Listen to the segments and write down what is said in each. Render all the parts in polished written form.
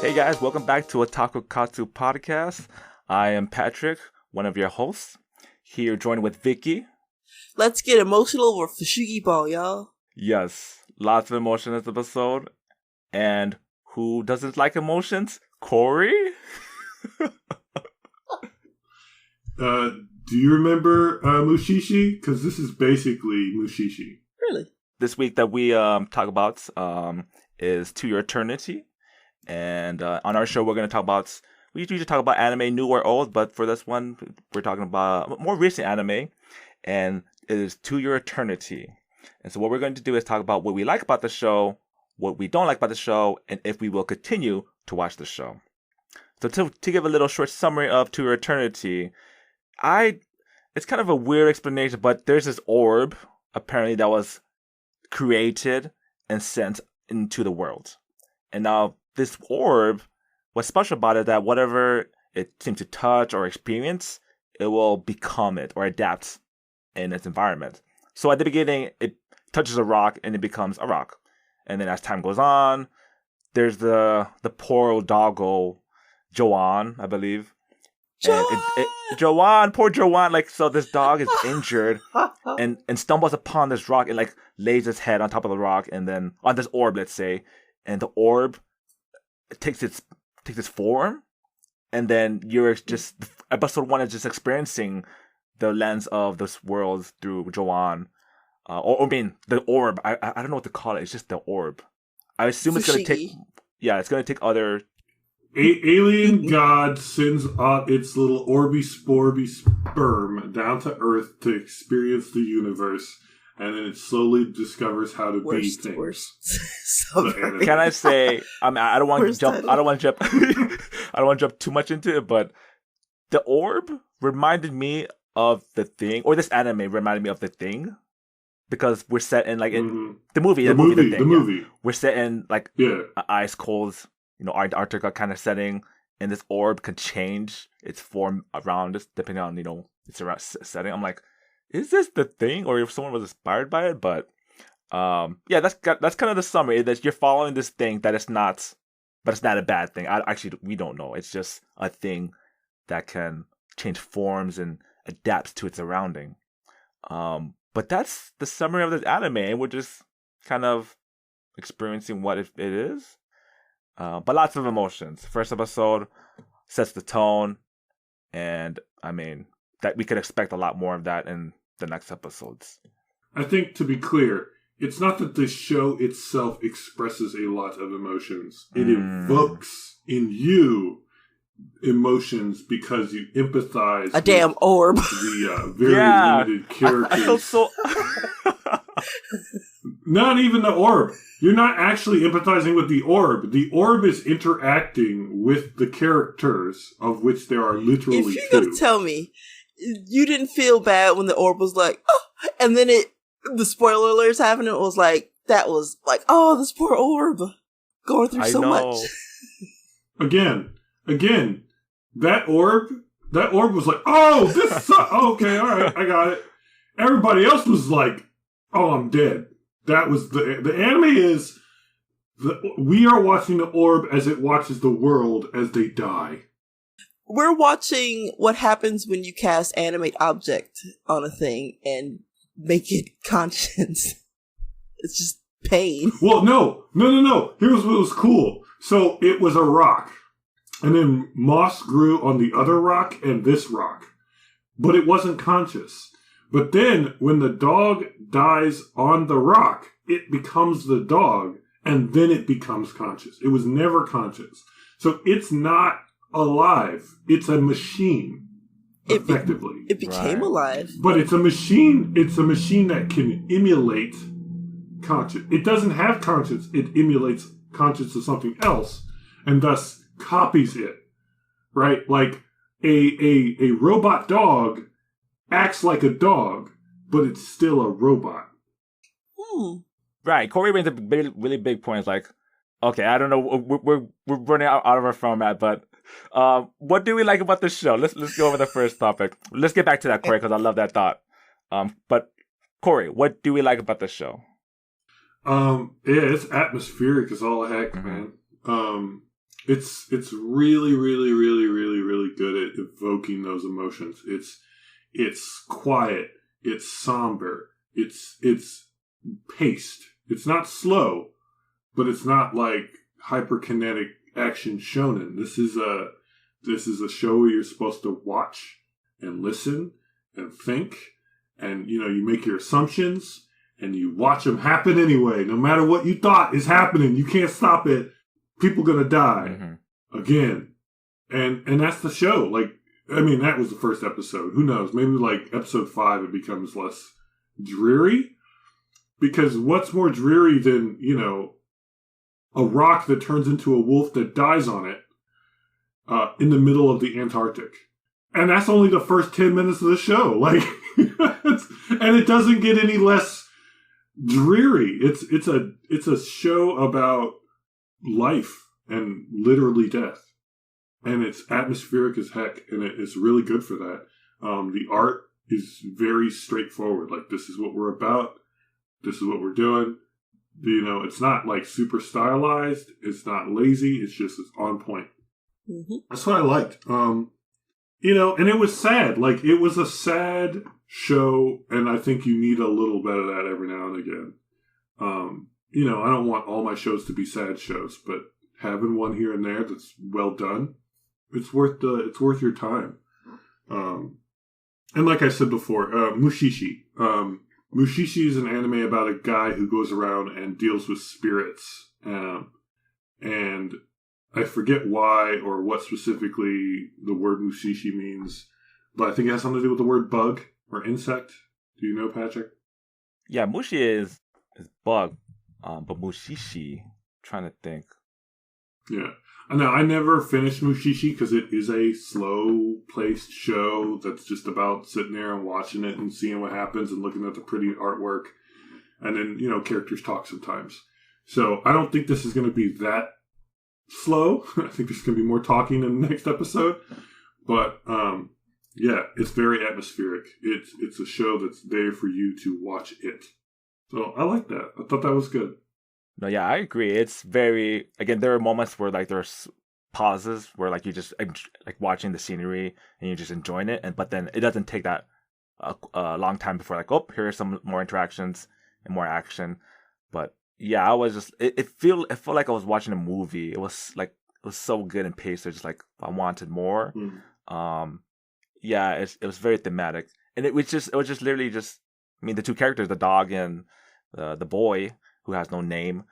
Hey guys, welcome back to a Taku Katsu podcast. I am Patrick, one of your hosts, here joined with Vicky. Let's get emotional over Fushigi Ball, y'all. Yes, lots of emotion in this episode. And who doesn't like emotions? Cori? Do you remember Mushishi? Because this is basically Mushishi. Really? This week that we talk about is To Your Eternity. And on our show, we're going to talk about, we usually talk about anime, new or old, but for this one, we're talking about more recent anime, and it is To Your Eternity. And so what we're going to do is talk about what we like about the show, what we don't like about the show, and if we will continue to watch the show. So to give a little short summary of To Your Eternity, it's kind of a weird explanation, but there's this orb, apparently, that was created and sent into the world. And now, this orb, what's special about it is that whatever it seems to touch or experience, it will become it or adapt in its environment. So at the beginning, it touches a rock and it becomes a rock. And then as time goes on, there's the poor old doggo, Joanne, I believe. Joanne, poor Joanne. Like, so this dog is injured and stumbles upon this rock and like lays its head on top of the rock and then on this orb, let's say, and the orb takes its form, and then you're just episode 1 is just experiencing the lens of this world through Joanne, or I mean the orb. I don't know what to call it. It's just the orb. I assume it's gonna take. Yeah, it's gonna take other. Alien god sends out its little orby sporby sperm down to Earth to experience the universe, and then it slowly discovers how to be things. Can I say? I mean, I don't want to jump. I don't want to jump. I don't want to jump too much into it, but the orb reminded me of The Thing, or this anime reminded me of The Thing, because we're set in like in the movie. The movie. We're set in like ice cold, Antarctica kind of setting, and this orb can change its form around us depending on its around setting. I'm like, is this The Thing, or if someone was inspired by it? But that's kind of the summary. That you're following this thing that it's not a bad thing. We don't know. It's just a thing that can change forms and adapts to its surrounding. But that's the summary of this anime, and we're just kind of experiencing what it is. But lots of emotions. First episode sets the tone, and I mean that we could expect a lot more of that in the next episodes. I think, to be clear, it's not that the show itself expresses a lot of emotions. It evokes in you emotions because you empathize a damn orb. The very limited characters. I feel so... Not even the orb. You're not actually empathizing with the orb. The orb is interacting with the characters, of which there are literally two. If you're going to tell me you didn't feel bad when the orb was like, oh, and then the spoiler alerts happened, it was like, that was like, oh, this poor orb going through so much. Again, that orb was like, oh, this sucks. Oh, okay, all right, I got it. Everybody else was like, oh, I'm dead. That was the anime is, we are watching the orb as it watches the world as they die. We're watching what happens when you cast animate object on a thing and make it conscious. It's just pain. Well, no. Here's what was cool. So it was a rock. And then moss grew on the other rock and this rock. But it wasn't conscious. But then when the dog dies on the rock, it becomes the dog. And then it becomes conscious. It was never conscious. So it's not alive. It's a machine, effectively. It became alive. But it's a machine. It's a machine that can emulate conscience. It doesn't have conscience. It emulates conscience of something else, and thus copies it. Right? Like a robot dog acts like a dog, but it's still a robot. Right. Cori brings a really big point. It's like, okay, I don't know. We're running out of our format, but what do we like about the show? Let's go over the first topic. Let's get back to that, Cori, because I love that thought. But Cori, what do we like about the show? Yeah, it's atmospheric as all heck, man. It's really, really, really, really, really good at evoking those emotions. It's quiet. It's somber. It's paced. It's not slow, but it's not like hyperkinetic action shonen. This is a show where you're supposed to watch and listen and think, and you make your assumptions and you watch them happen anyway. No matter what you thought is happening, you can't stop it. People gonna die again, and that's the show. Like, I mean, that was the first episode. Who knows? Maybe like episode 5, it becomes less dreary. Because what's more dreary than a rock that turns into a wolf that dies on it in the middle of the Antarctic? And that's only the first 10 minutes of the show. Like, and it doesn't get any less dreary. It's a show about life and literally death, and it's atmospheric as heck, and it's really good for that. The art is very straightforward. Like, this is what we're about. This is what we're doing. It's not like super stylized. It's not lazy. It's on point. Mm-hmm. That's what I liked. And it was sad. Like, it was a sad show, and I think you need a little bit of that every now and again. I don't want all my shows to be sad shows, but having one here and there that's well done, it's worth your time. And like I said before, Mushishi. Mushishi is an anime about a guy who goes around and deals with spirits. And I forget why or what specifically the word Mushishi means, but I think it has something to do with the word bug or insect. Do you know, Patrick? Yeah, Mushi is bug, but Mushishi, trying to think. Yeah. Now, I never finished Mushishi because it is a slow-paced show that's just about sitting there and watching it and seeing what happens and looking at the pretty artwork. And then, characters talk sometimes. So I don't think this is going to be that slow. I think there's going to be more talking in the next episode. But, yeah, it's very atmospheric. It's a show that's there for you to watch it. So I like that. I thought that was good. No, yeah, I agree. It's very, again, there are moments where like there's pauses where like you just like watching the scenery and you're just enjoying it, but then it doesn't take that a long time before like, oh, here's some more interactions and more action. But yeah, I was just it felt like I was watching a movie. It was so good and paced. Just like I wanted more. Yeah, it was very thematic, and it was just literally just, I mean, the two characters, the dog and the boy who has no name,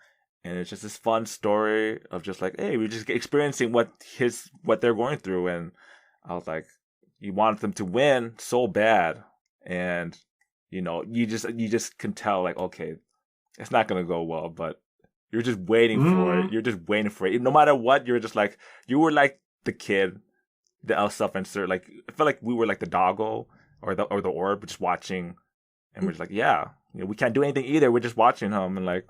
and it's just this fun story of just like, hey, we're just experiencing what they're going through, and I was like, you want them to win so bad, and you just can tell like, okay, it's not gonna go well, but you're just waiting for it. You're just waiting for it. No matter what, you're just like, you were like the kid, the self-insert. Like, I felt like we were like the doggo or the orb, just watching, and we're just like, yeah. We can't do anything either. We're just watching him and like,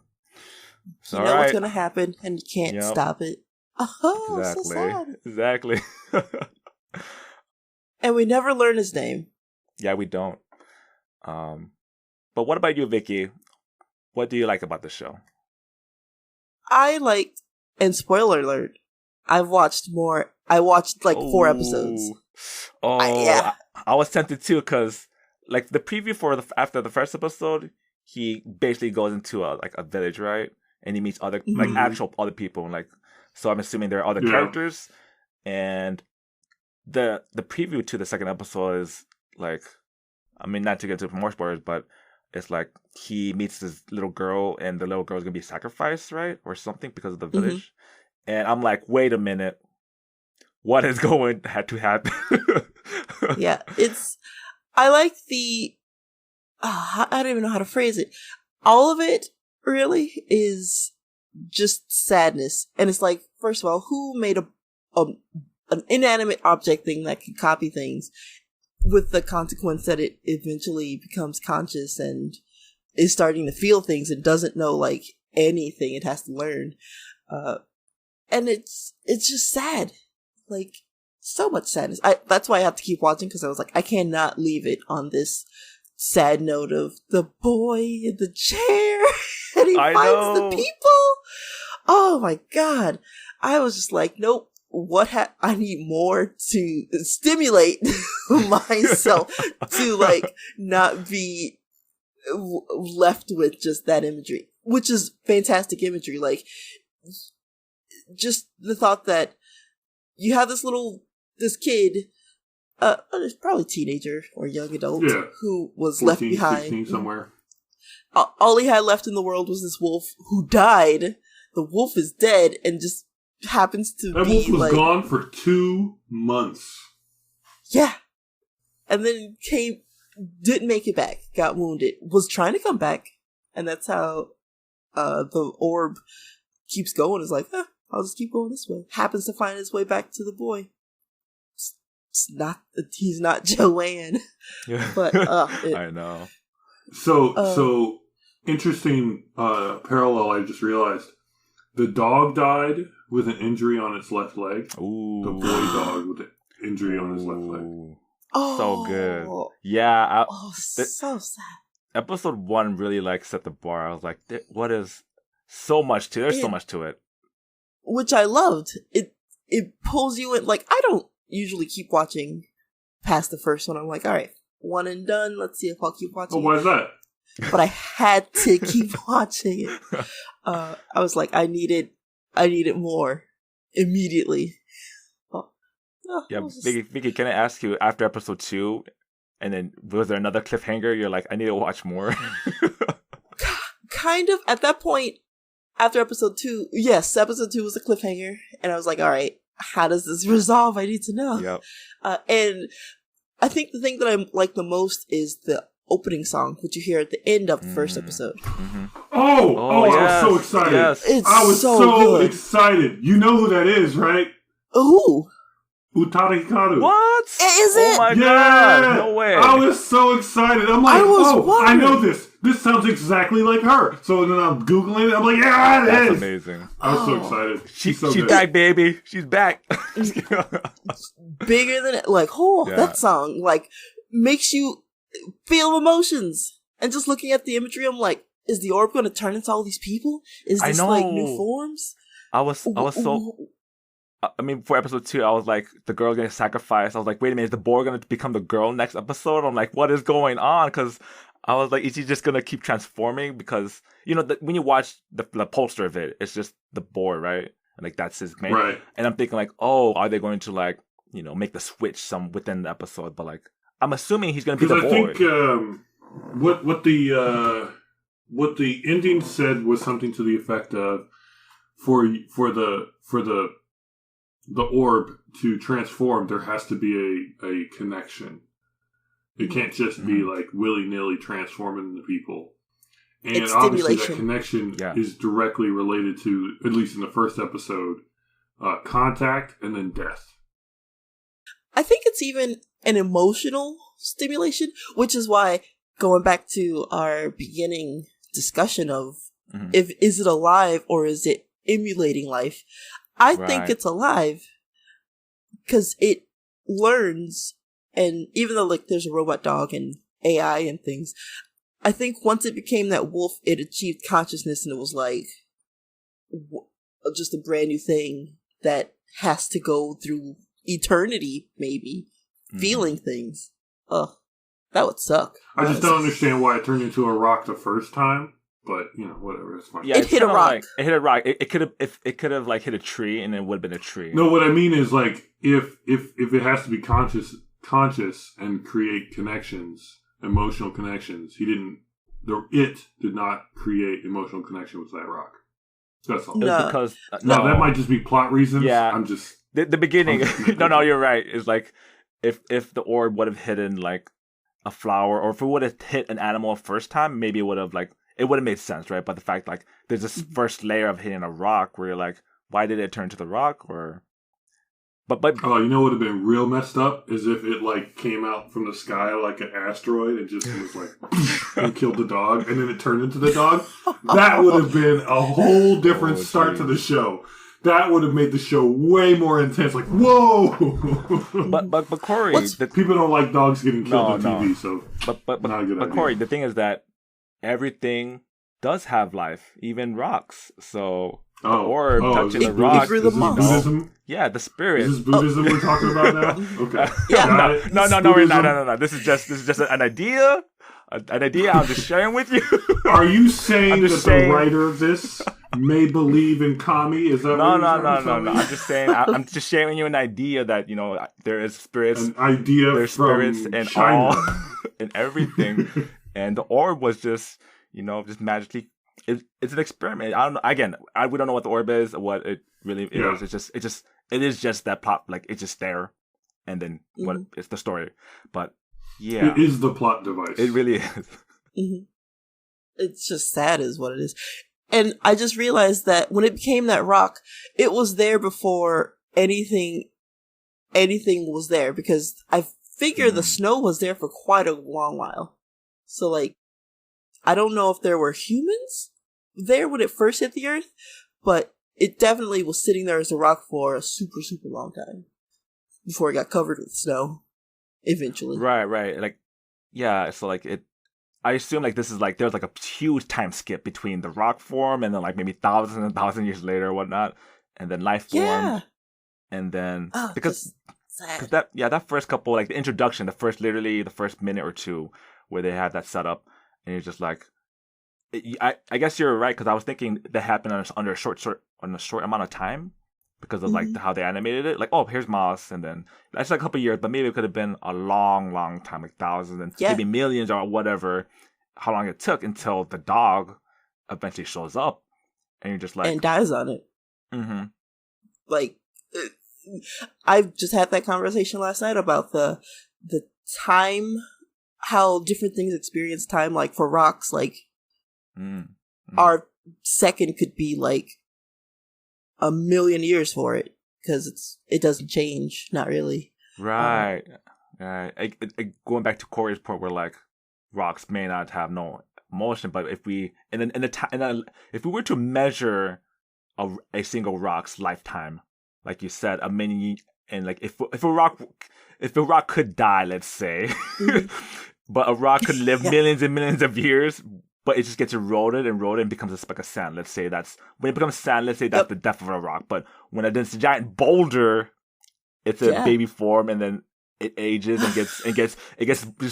you know what's gonna happen, and you can't stop it. Oh, exactly. So sad. Exactly. And we never learn his name. Yeah, we don't. But what about you, Vicky? What do you like about the show? I like, and spoiler alert, I watched like 4 episodes. I was tempted too, because like the preview after the first episode, he basically goes into a village, right? And he meets other like actual other people, and like, so I'm assuming there are other characters. And the preview to the second episode is like, I mean, not to get into more spoilers, but it's like he meets this little girl, and the little girl's gonna be sacrificed, right, or something, because of the village. And I'm like, wait a minute, what is going to happen? Yeah, I like I don't even know how to phrase it. All of it really is just sadness. And it's like, first of all, who made an inanimate object thing that can copy things, with the consequence that it eventually becomes conscious and is starting to feel things and doesn't know like anything it has to learn. And it's just sad. Like, so much sadness. That's why I have to keep watching, because I was like, I cannot leave it on this sad note of the boy in the chair and he finds the people. Oh my god. I was just like, nope. I need more to stimulate myself to like not be left with just that imagery, which is fantastic imagery. Like, just the thought that you have this kid, probably teenager or young adult, who was 14, left behind. 16 somewhere. All he had left in the world was this wolf who died. The wolf is dead and just happens to that be wolf was like, gone for 2 months. Yeah. And then didn't make it back, got wounded, was trying to come back, and that's how the orb keeps going. It's like, I'll just keep going this way. Happens to find his way back to the boy. He's not Joanne. Yeah. But I know. So interesting parallel I just realized. The dog died with an injury on its left leg. Ooh. The boy dog with an injury on his left leg. Oh, so good. Yeah. So sad. Episode 1 really like set the bar. I was like, what is so much to it? There's so much to it. Which I loved. It pulls you in. Like, I don't usually keep watching past the first one. I'm like, all right, one and done. Let's see if I'll keep watching. Oh, why is that? But I had to keep watching it. I was like, I needed more immediately. Vicky, can I ask you, after episode 2, and then was there another cliffhanger? You're like, I need to watch more. Kind of. At that point, after episode 2, yes, episode 2 was a cliffhanger, and I was like, all right, how does this resolve? I need to know. Yep. And I think the thing that I like the most is the opening song, which you hear at the end of the first episode. Mm-hmm. Oh, yes. I was so excited. Yes. I was so excited. You know who that is, right? Who? Utari Hikaru. What? Is it? Oh my god. No way. I was so excited. I'm like, I know this. This sounds exactly like her. So then I'm Googling it. I'm like, yeah, it is. That's amazing. I was so excited. She's back, baby. She's back. Bigger than it. Like, that song, like, makes you feel emotions. And just looking at the imagery, I'm like, is the orb going to turn into all these people? Is this like new forms? I was so... I mean, for episode 2, I was like, the girl getting sacrificed. I was like, wait a minute, is the boy going to become the girl next episode? I'm like, what is going on? Because I was like, is he just going to keep transforming? Because, you know, when you watch the poster of it, it's just the boy, right? And like, that's his main. Right. And I'm thinking like, oh, are they going to like, you know, make the switch within the episode? But like, I'm assuming he's going to be the boy. Because I think what the ending said was something to the effect of, for the orb to transform, there has to be a connection. It can't just be like willy-nilly transforming the people. And it's obviously that connection is directly related to, at least in the first episode, contact and then death. I think it's even an emotional stimulation, which is why, going back to our beginning discussion of is it alive or is it emulating life? I think it's alive because it learns, and even though like there's a robot dog and AI and things, I think once it became that wolf, it achieved consciousness, and it was like just a brand new thing that has to go through eternity, maybe feeling things. Ugh, that would suck. I just don't understand why it turned into a rock the first time. But, you know, whatever, it's fine. Yeah, it hit a rock. It hit a rock. It could have like hit a tree, and it would have been a tree. No, what I mean is like if it has to be conscious and create connections, emotional connections, it did not create emotional connection with that rock. That's all. No. Because that might just be plot reasons. Yeah, I'm just the beginning. No, you're right. It's like if the orb would have hidden like a flower, or if it would have hit an animal first time, maybe it would have like. It would have made sense, right? But the fact, like, there's this first layer of hitting a rock where you're like, why did it turn to the rock? Or, but oh, you know what would have been real messed up is if it like came out from the sky like an asteroid and just was like and killed the dog, and then it turned into the dog. That would have been a whole different start to the show. That would have made the show way more intense. Like, whoa! but Cori, people don't like dogs getting killed on TV, so but not a good idea. Cori, the thing is that everything does have life, even rocks. So The orb touching the rock. Through the moss. Buddhism? Yeah, the spirit. Is this Buddhism we're talking about now? Okay. Yeah. No, we're not. No. This is just an idea. An idea I'm just sharing with you. Are you saying that the writer of this may believe in kami? Is that no. I'm just saying. I'm just sharing you an idea that there is spirits. An idea there's from spirits and China. all and everything. And the orb was just just magically. It's an experiment. I don't know. Again, we don't know what the orb is, what it really is. It is just that plot. Like it's just there, and then what it's the story. But yeah, it is the plot device. It really is. Mm-hmm. It's just sad, is what it is. And I just realized that when it became that rock, it was there before anything was there, because I figure the snow was there for quite a long while. So like, I don't know if there were humans there when it first hit the earth, but it definitely was sitting there as a rock for a super, super long time before it got covered with snow eventually. Right. Like, yeah, so like I assume like this is like, there's like a huge time skip between the rock form and then like maybe thousands and thousands of years later or whatnot, and then life formed. Yeah. And then, because that first couple, like the introduction, the first minute or two where they had that set up, and you're just like, I guess you're right, because I was thinking that happened on a short amount of time because of like how they animated it. Like, oh, here's Moss, and then that's like a couple of years, but maybe it could have been a long, long time, like thousands and maybe millions or whatever. How long it took until the dog eventually shows up, and you're just like, and dies on it. Mm-hmm. Like, I just had that conversation last night about the time, how different things experience time. Like for rocks, like our second could be like a million years for it, because it doesn't change, not really. Right. Going back to Cori's point, where like rocks may not have no motion, but if we if we were to measure a single rock's lifetime, like you said, and like if a rock could die, let's say, but a rock could live millions and millions of years, but it just gets eroded and becomes a speck of sand. Let's say when it becomes sand, let's say that's the death of a rock. But when it's a giant boulder, it's a baby form, and then it ages and gets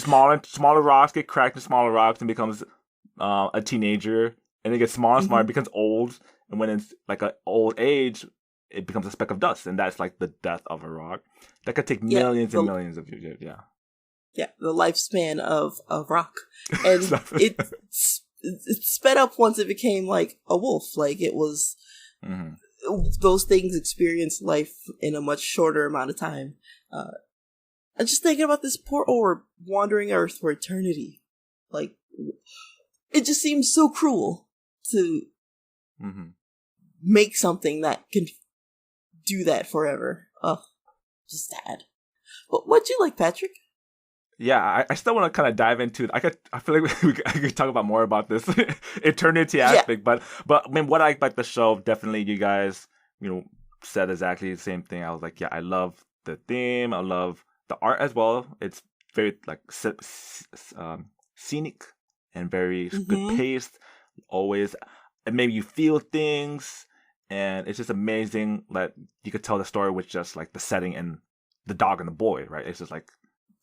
smaller rocks get cracked into smaller rocks and becomes a teenager, and it gets smaller and smaller, it becomes old, and when it's like an old age, it becomes a speck of dust, and that's like the death of a rock. That could take millions and millions of years. Yeah, the lifespan of rock, and it sped up once it became like a wolf. Like it was, those things experience life in a much shorter amount of time. I'm just thinking about this poor orb wandering Earth for eternity. Like, it just seems so cruel to make something that can do that forever. Oh, just sad. But what'd you like, Patrick? Yeah, I still want to kind of dive into. I feel like I could talk about more about this eternity aspect, but I mean, what I like the show, definitely you guys, said exactly the same thing. I was like, yeah, I love the theme, I love the art as well. It's very like scenic and very good paced. Always, it made you feel things, and it's just amazing that you could tell the story with just like the setting and the dog and the boy, right? It's just like.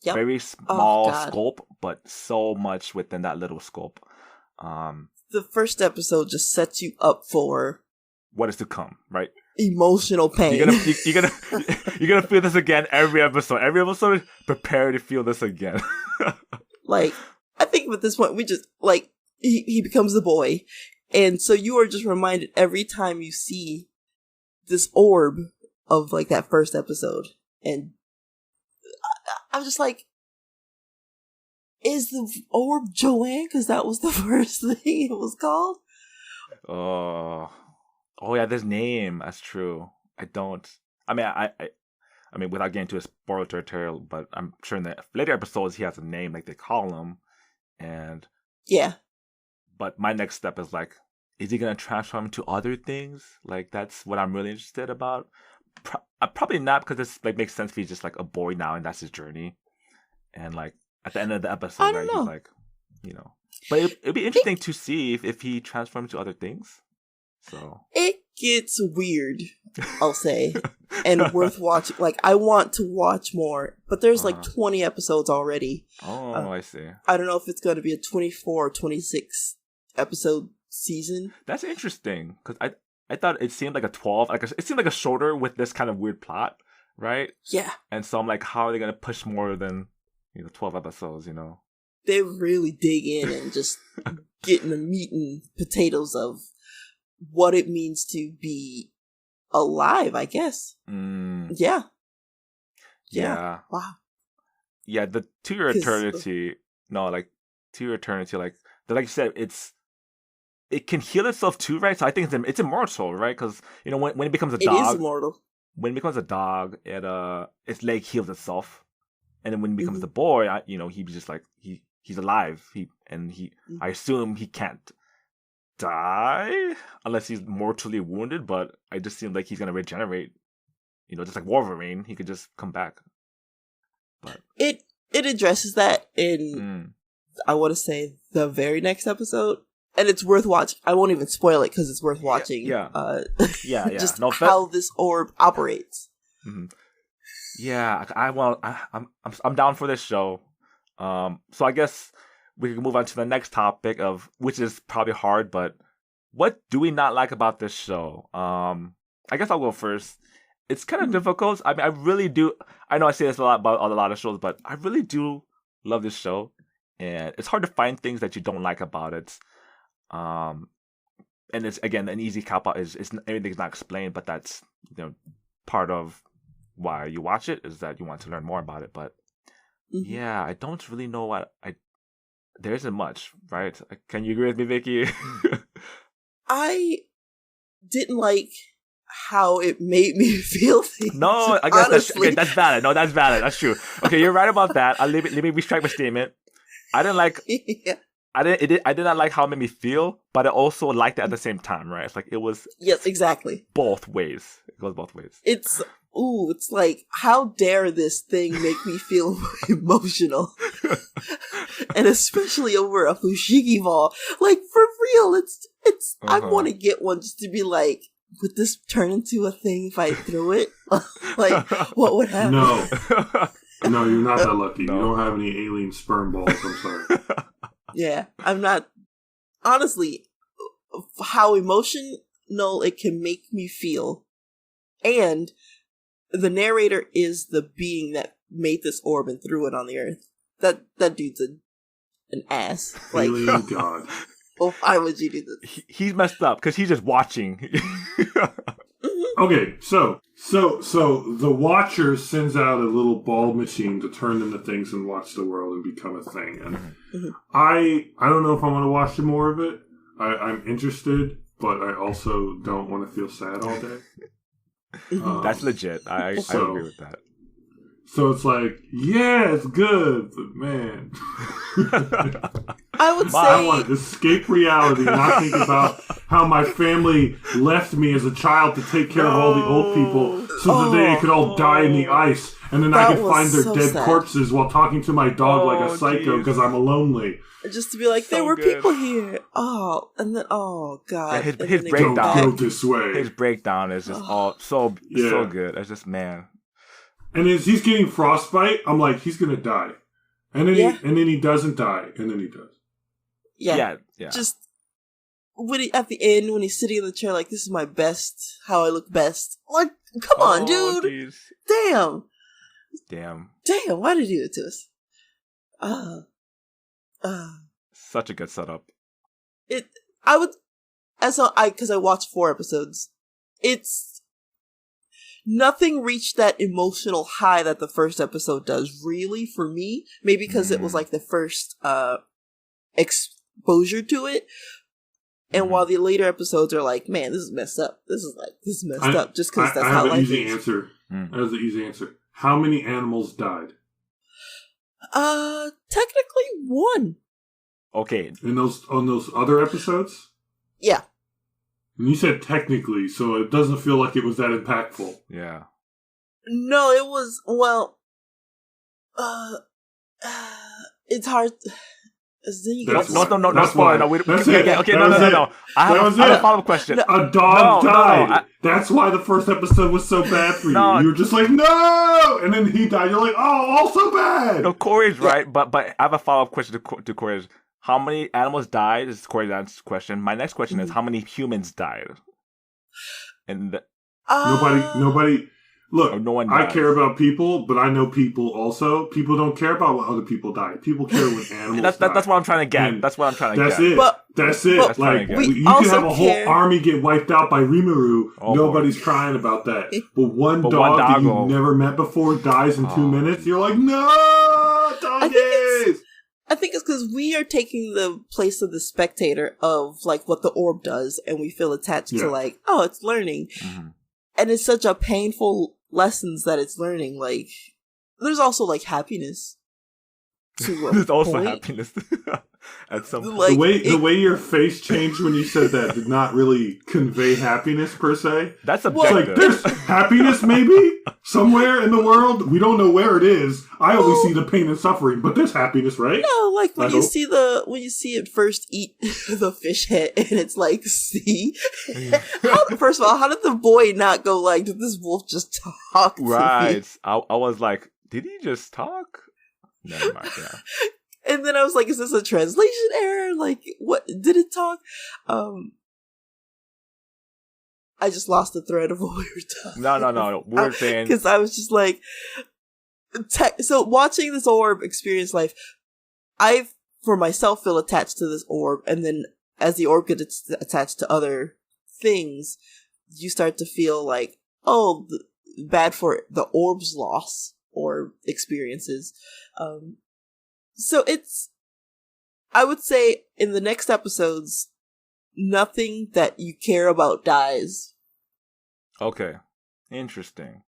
Yep. Very small scope, but so much within that little scope. The first episode just sets you up for what is to come, right? Emotional pain. You're gonna feel this again every episode. Every episode, prepare to feel this again. Like, I think at this point we just like he becomes the boy, and so you are just reminded every time you see this orb of like that first episode, and I'm just like, is the orb Joanne? Because that was the first thing it was called. Oh yeah, this name. That's true. I mean, without getting to a spoiler territory, but I'm sure in the later episodes he has a name, like they call him, and yeah. But my next step is like, is he gonna transform into other things? Like that's what I'm really interested about. Probably not, because this like makes sense if he's just like a boy now and that's his journey, and like at the end of the episode, right, he's like, but it'd be interesting to see if he transforms to other things. So it gets weird, I'll say, and worth watching. Like, I want to watch more, but there's like 20 episodes already. Oh, I see. I don't know if it's going to be a 24 or 26 episode season. That's interesting, because I thought it seemed like a 12. It seemed like a shorter with this kind of weird plot, right? Yeah. And so I'm like, how are they going to push more than 12 episodes? They really dig in and just getting the meat and potatoes of what it means to be alive, I guess. Yeah. Wow. Yeah, the To Your Eternity. No, like To Your Eternity. Like you said, it can heal itself too, right? So I think it's immortal, right? Because when it becomes a dog, it is immortal. When it becomes a dog, its leg heals itself, and then when it becomes a boy, he's just like he's alive. I assume he can't die unless he's mortally wounded, but I just seem like he's gonna regenerate. Just like Wolverine, he could just come back. But it addresses that in I want to say the very next episode, and it's worth watching. I won't even spoil it because it's worth watching. Yeah. Just how this orb operates. Mm-hmm. Yeah, I'm down for this show. So I guess we can move on to the next topic which is probably hard, but what do we not like about this show? I guess I'll go first. It's kind of difficult. I mean, I really do. I know I say this a lot about a lot of shows, but I really do love this show, and it's hard to find things that you don't like about it. And it's, again, an easy cop out is everything's not explained, but that's part of why you watch it, is that you want to learn more about it. But yeah, I don't really know there isn't much, right? Can you agree with me, Vicky? I didn't like how it made me feel things. No, I guess that's valid. No, that's valid. That's true. Okay, you're right about that. Let me retract my statement. I didn't like. Yeah. I did not like how it made me feel, but I also liked it at the same time, right? It's like it was. Yes, exactly. Both ways. It goes both ways. It's like, how dare this thing make me feel emotional? And especially over a Fushigi ball. Like, for real, it's I want to get one just to be like, would this turn into a thing if I threw it? Like, what would happen? No, you're not that lucky. No. You don't have any alien sperm balls, I'm sorry. Yeah, I'm not. Honestly, how emotional it can make me feel. And the narrator is the being that made this orb and threw it on the earth. That dude's an ass. Like, really, God. Well, why would you do this? He's messed up because he's just watching. Okay, so the Watcher sends out a little ball machine to turn into things and watch the world and become a thing. And I don't know if I want to watch more of it. I'm interested, but I also don't want to feel sad all day. That's legit. I agree with that. So it's like, yeah, it's good, but man. I would say I want to escape reality, not think about how my family left me as a child to take care of all the old people so that they could all die in the ice. And then I could find their dead corpses while talking to my dog like a psycho because I'm lonely. Just to be like, there were people here. Oh, and then, oh, God. Yeah, his breakdown. Don't go this way. His breakdown is just so good. It's just, man. And as he's getting frostbite, I'm like, he's gonna die, and then he doesn't die, and then he does. Yeah. Just at the end when he's sitting in the chair, like, this is my best, how I look best. Like, come on, dude. Geez. Damn. Why did you do it to us? Such a good setup. Because I watched 4 episodes. Nothing reached that emotional high that the first episode does, really, for me. Maybe because it was like the first exposure to it. And while the later episodes are like, man, this is messed up. This is messed up. Just because that's how life is. I have an easy answer. How many animals died? Technically 1. Okay. On those other episodes? Yeah. And you said technically, so it doesn't feel like it was that impactful. Yeah. No, it was, well, it's hard. No, spoiler. No, that's it. Okay, no. I have a follow-up question. A dog died. That's why the first episode was so bad for you. You were just like, no! And then he died. You're like, oh, also bad! No, Cori's right, but I have a follow-up question to Cori's. How many animals died is Cori's question. My next question is, how many humans died? And Nobody... Look, no one I care about people, but I know people also. People don't care about what other people die. People care when animals die. That's what I'm trying to get. That's what I'm trying to get. That's it. But like, you can have a whole army get wiped out by Rimuru. Nobody's crying about that. But one dog that you've never met before dies in 2 minutes. You're like, no, doggies! I think it's because we are taking the place of the spectator of like what the orb does, and we feel attached to like, oh, it's learning. Mm-hmm. And it's such a painful lessons that it's learning. Like, there's also like happiness. There's also happiness at some point. Like, the way your face changed when you said that did not really convey happiness per se. That's objective. It's like, there's happiness maybe somewhere in the world. We don't know where it is. I only see the pain and suffering, but there's happiness, right? No, like when you see it first eat the fish head, and it's like, see? First of all, how did the boy not go like, did this wolf just talk to me? Right. I was like, did he just talk? Never mind, yeah. And then I was like, is this a translation error? Like, what? Did it talk? I just lost the thread of what we were talking about. No. We're saying... Because I was just like... So watching this orb experience life, I, for myself, feel attached to this orb. And then as the orb gets attached to other things, you start to feel like, oh, bad for the orb's loss or experiences. So it's, I would say in the next episodes, nothing that you care about dies. Okay. Interesting.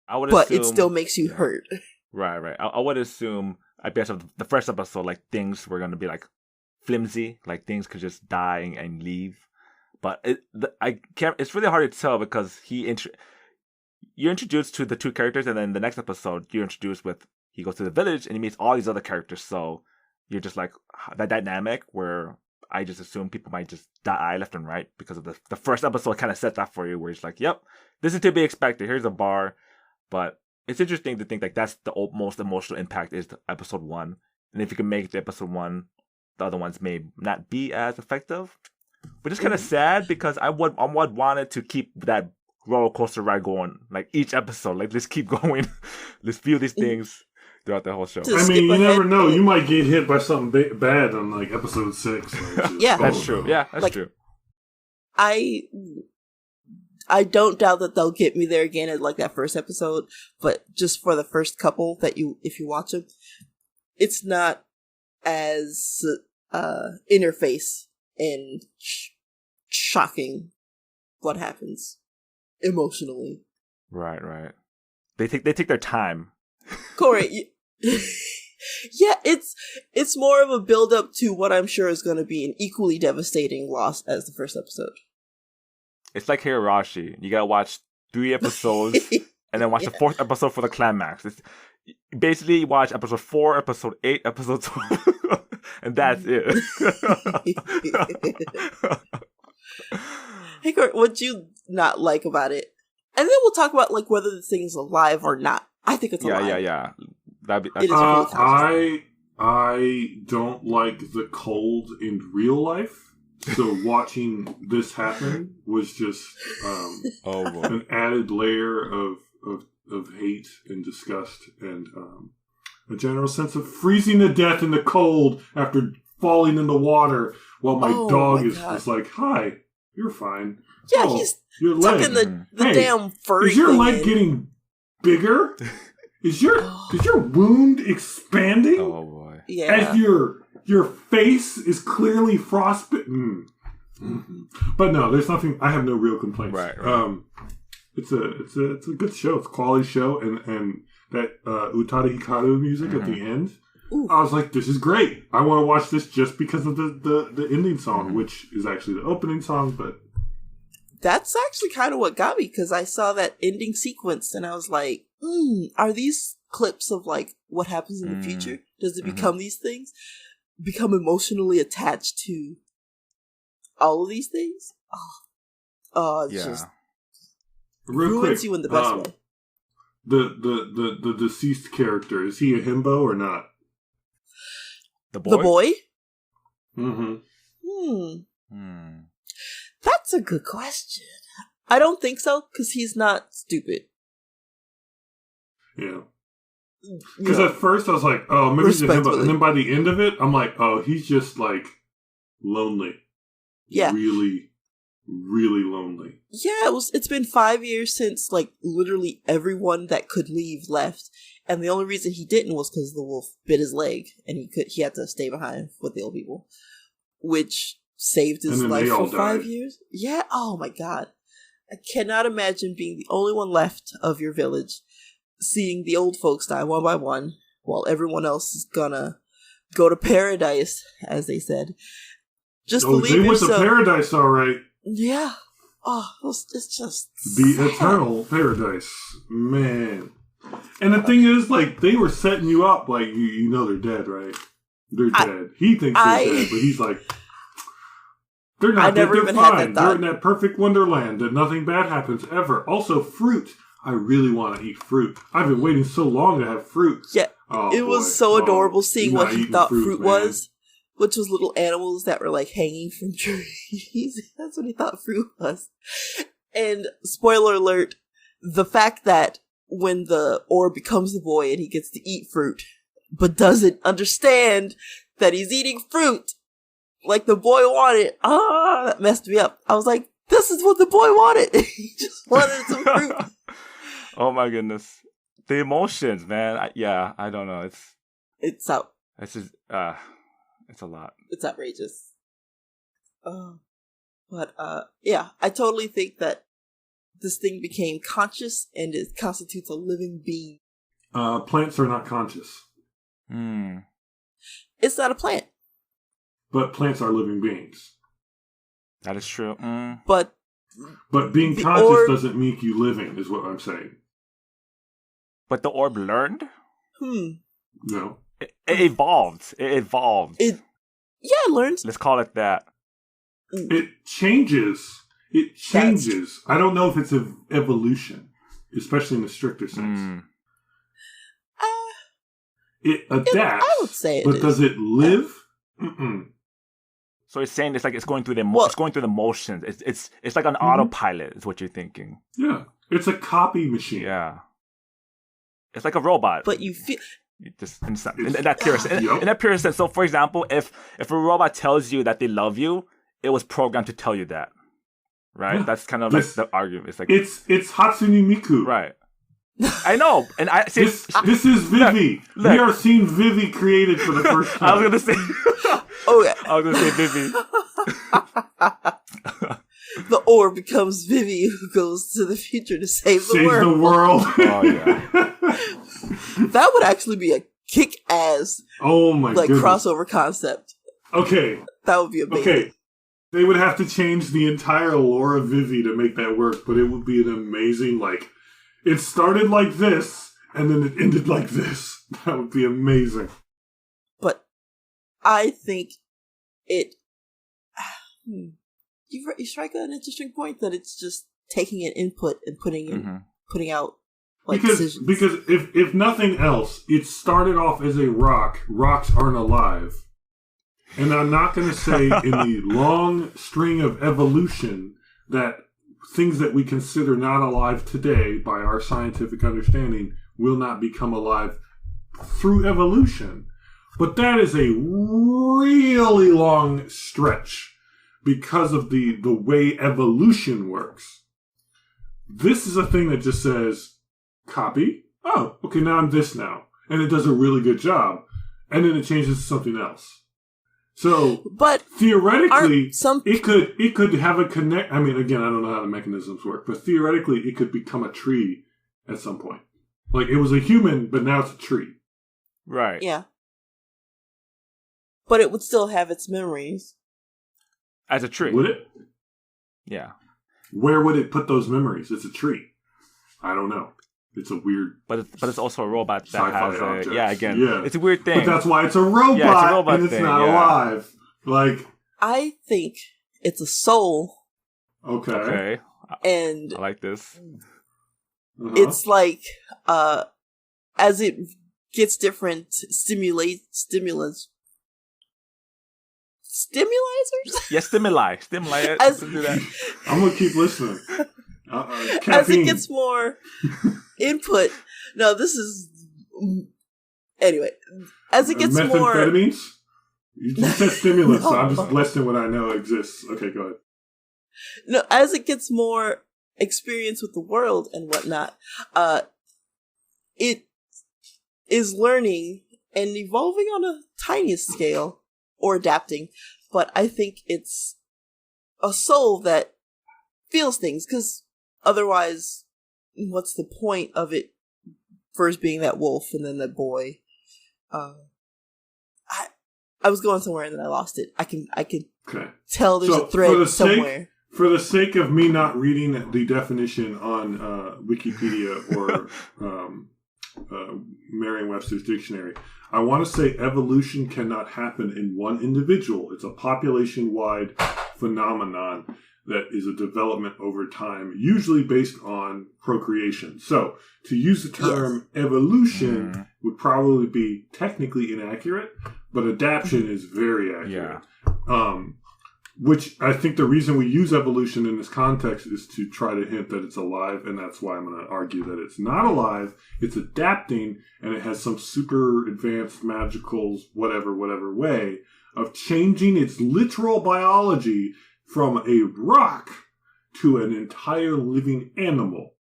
But it still makes you hurt. Right. I would assume, I guess, of the first episode, like, things were going to be, like, flimsy. Like, things could just die and leave. But it's really hard to tell because you're introduced to the two characters, and then the next episode, you're introduced with, he goes to the village, and he meets all these other characters. So you're just like, that dynamic where I just assume people might just die left and right because of the first episode kind of sets that for you, where it's like, yep, this is to be expected. Here's a bar. But it's interesting to think like that's the most emotional impact is the episode 1. And if you can make the episode 1, the other ones may not be as effective. But it's kind of sad because I would wanted to keep that roller coaster ride going. Like each episode, like let's keep going. Let's feel these things throughout the whole show. I mean, you never know. You might get hit by something bad on like episode 6. Yeah, that's true. Yeah, that's true. I don't doubt that they'll get me there again at like that first episode, but just for the first couple if you watch them, it's not as interface and shocking what happens emotionally. Right. They take their time. Cori, yeah, it's more of a build up to what I'm sure is going to be an equally devastating loss as the first episode. It's like Higurashi. You gotta watch 3 episodes and then watch the 4th episode for the climax. It's basically you watch episode 4, episode 8, episode 12, and that's it. Hey, Kurt, what'd you not like about it? And then we'll talk about like whether the thing's alive or not. I think it's alive. Yeah. I don't like the cold in real life. So watching this happen was just an added layer of hate and disgust and a general sense of freezing to death in the cold after falling in the water while my dog is just like, hi, you're fine. Yeah, he's tucking the damn furry is your thing leg getting bigger? Is your wound expanding? Oh boy! Yeah, as your face is clearly frostbitten. Mm-hmm. But no, there's nothing. I have no real complaints. Right. It's a good show. It's a quality show, and that Utada Hikaru music at the end. Ooh. I was like, this is great. I want to watch this just because of the ending song, which is actually the opening song. But that's actually kind of what got me because I saw that ending sequence and I was like, are these clips of like what happens in the future? Does it become these things? become emotionally attached to all of these things. It's just real ruins quick, you in the best way. The deceased character, is he a himbo or not? The boy? The boy? Mm-hmm. That's a good question. I don't think so, because he's not stupid. Yeah. Because at first I was like, oh, maybe he's a himbo. And then by the end of it, I'm like, oh, he's just like lonely. Yeah. Really, really lonely. Yeah, it's been 5 years since like literally everyone that could leave left. And the only reason he didn't was because the wolf bit his leg and he had to stay behind with the old people. Which saved his life for 5 years. Yeah, oh my god. I cannot imagine being the only one left of your village, seeing the old folks die one by one, while everyone else is gonna go to paradise, as they said. Just believe yourself. They went to paradise, all right. Yeah. Oh, it's just the sad. Eternal paradise, man. And the thing is, like, they were setting you up, like, you know they're dead, right? They're dead. He thinks they're dead, but he's like, they're not dead, they're fine. They're in that perfect wonderland that nothing bad happens ever. Also, fruit. I really want to eat fruit. I've been waiting so long to have fruit. Yeah, it was so adorable seeing what he thought fruit was, which was little animals that were, like, hanging from trees. That's what he thought fruit was. And, spoiler alert, the fact that when the orb becomes the boy and he gets to eat fruit, but doesn't understand that he's eating fruit like the boy wanted, that messed me up. I was like, this is what the boy wanted. He just wanted some fruit. Oh my goodness. The emotions, man. I don't know. It's just, it's a lot. It's outrageous. But I totally think that this thing became conscious and it constitutes a living being. Plants are not conscious. It's not a plant. But plants are living beings. That is true. But being conscious doesn't make you living, is what I'm saying. But the orb learned? No. It evolved. It learns. Let's call it that. It changes. I don't know if it's an evolution, especially in the stricter sense. It adapts. I would say it but is. Does it live? Mm-mm. So it's saying it's like it's going through the motions. It's like an autopilot is what you're thinking. Yeah. It's a copy machine. Yeah. It's like a robot. But you feel just in that pure sense. In that pure sense. So for example, if a robot tells you that they love you, it was programmed to tell you that. Right? Yeah. That's kind of like the argument. It's like it's Hatsune Miku. Right. I know, and I see this is Vivi. Look. We are seeing Vivi created for the first time. I was gonna say, I was gonna say Vivi. The orb becomes Vivi, who goes to the future to save the world. Oh yeah, that would actually be a kick-ass. Oh my goodness. Crossover concept. Okay, that would be amazing. Okay, they would have to change the entire lore of Vivi to make that work, but it would be an amazing It started like this, and then it ended like this. That would be amazing. But I think it... You strike an interesting point that it's just taking an input and putting out decisions. Because if nothing else, it started off as a rock. Rocks aren't alive. And I'm not going to say in the long string of evolution that things that we consider not alive today by our scientific understanding will not become alive through evolution. But that is a really long stretch because of the way evolution works. This is a thing that just says, copy. Oh, okay, now I'm this now. And it does a really good job. And then it changes to something else. So, but theoretically, it could have a connect. I mean, again, I don't know how the mechanisms work, but theoretically, it could become a tree at some point. Like it was a human, but now it's a tree. Right. Yeah. But it would still have its memories as a tree. Would it? Yeah. Where would it put those memories? It's a tree. I don't know. it's a weird, but it's also a robot that has object. It's a weird thing. But that's why it's a robot, and it's not alive. Like, I think it's a soul. Okay. And I like this. It's like, as it gets different stimulizers. Yeah, stimuli. I'm gonna keep listening. As it gets more input. No, this is anyway. As it gets more methamphetamines. You just said stimulus, so I'm just listing what I know exists. Okay, go ahead. No, as it gets more experience with the world and whatnot, it is learning and evolving on a tiniest scale or adapting. But I think it's a soul that feels things, because otherwise, what's the point of it first being that wolf and then that boy? I was going somewhere and then I lost it. I can tell there's a thread somewhere. For the sake of me not reading the definition on Wikipedia or Merriam-Webster's dictionary, I want to say evolution cannot happen in one individual. It's a population-wide phenomenon that is a development over time, usually based on procreation. So, to use the term evolution would probably be technically inaccurate, but adaptation is very accurate. Yeah. Which I think the reason we use evolution in this context is to try to hint that it's alive, and that's why I'm going to argue that it's not alive, it's adapting, and it has some super advanced, magical, whatever way of changing its literal biology from a rock to an entire living animal.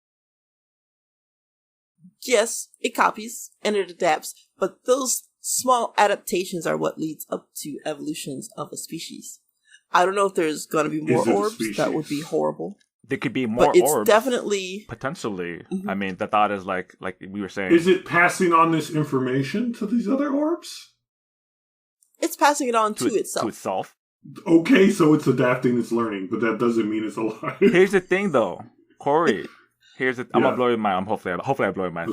Yes, it copies and it adapts, but those small adaptations are what leads up to evolutions of a species. I don't know if there's going to be more orbs. That would be horrible. There could be more but it's orbs. Definitely. Potentially. Mm-hmm. I mean, the thought is like we were saying. Is it passing on this information to these other orbs? It's passing it on to itself. To itself. Okay, so it's adapting, it's learning, but that doesn't mean it's alive. Here's the thing, though. Cori. I'm gonna blow your mind. Hopefully I blow your mind.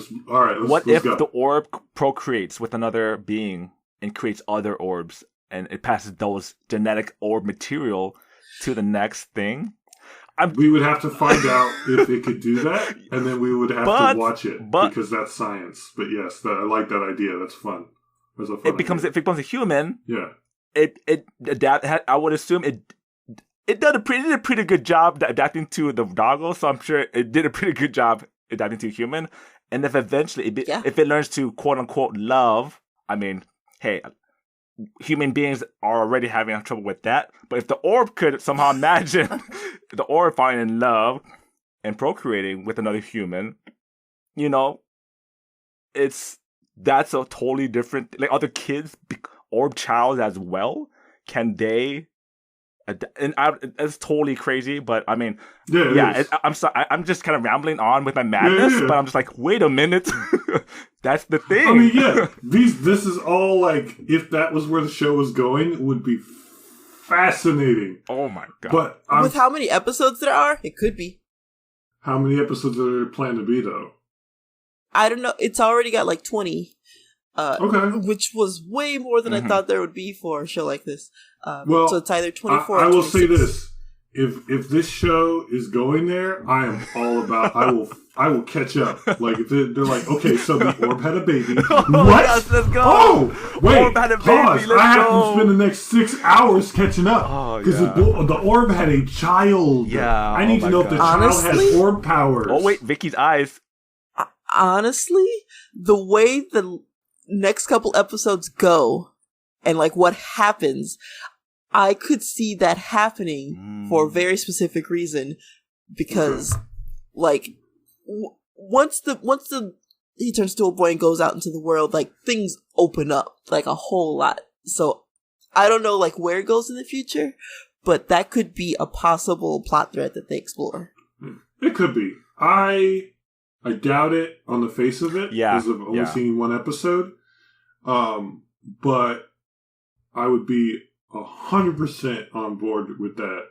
What if the orb procreates with another being and creates other orbs, and it passes those genetic orb material to the next thing? We would have to find out if it could do that, and then we would have to watch it because that's science. But yes, I like that idea. That's fun. That's a fun If it becomes a human, it adapt. I would assume it did a pretty good job adapting to the doggo, so I'm sure it did a pretty good job adapting to a human. And if eventually, if it learns to quote unquote love, I mean, hey, human beings are already having trouble with that. But if the orb could somehow imagine the orb falling in love and procreating with another human, that's a totally different. Like other kids, orb child as well. Can they? And it's totally crazy, but I mean, I'm sorry, I'm just kind of rambling on with my madness, but I'm just like, wait a minute, that's the thing. I mean, this is all like, if that was where the show was going, it would be fascinating. Oh my god! But with how many episodes there are, it could be. How many episodes are there planned to be, though? I don't know. It's already got like 20. Okay. Which was way more than I thought there would be for a show like this. So it's either 24 or I will 26. say this. If this show is going there, I am all about, I will catch up. Like, if they're like, okay, so the orb had a baby. What? Yes, let's go. Oh, wait, orb had a baby, pause. let's I have go. to spend the next 6 hours catching up. Because the orb had a child. Yeah. I need to know if the child has orb powers. Oh, wait, Vicky's eyes. Honestly, the way the next couple episodes go and like what happens, I could see that happening for a very specific reason, because like once he turns to a boy and goes out into the world, like things open up like a whole lot. So I don't know like where it goes in the future, but that could be a possible plot thread that they explore. It could be. I doubt it on the face of it, because I've only seen one episode. But I would be 100% on board with that.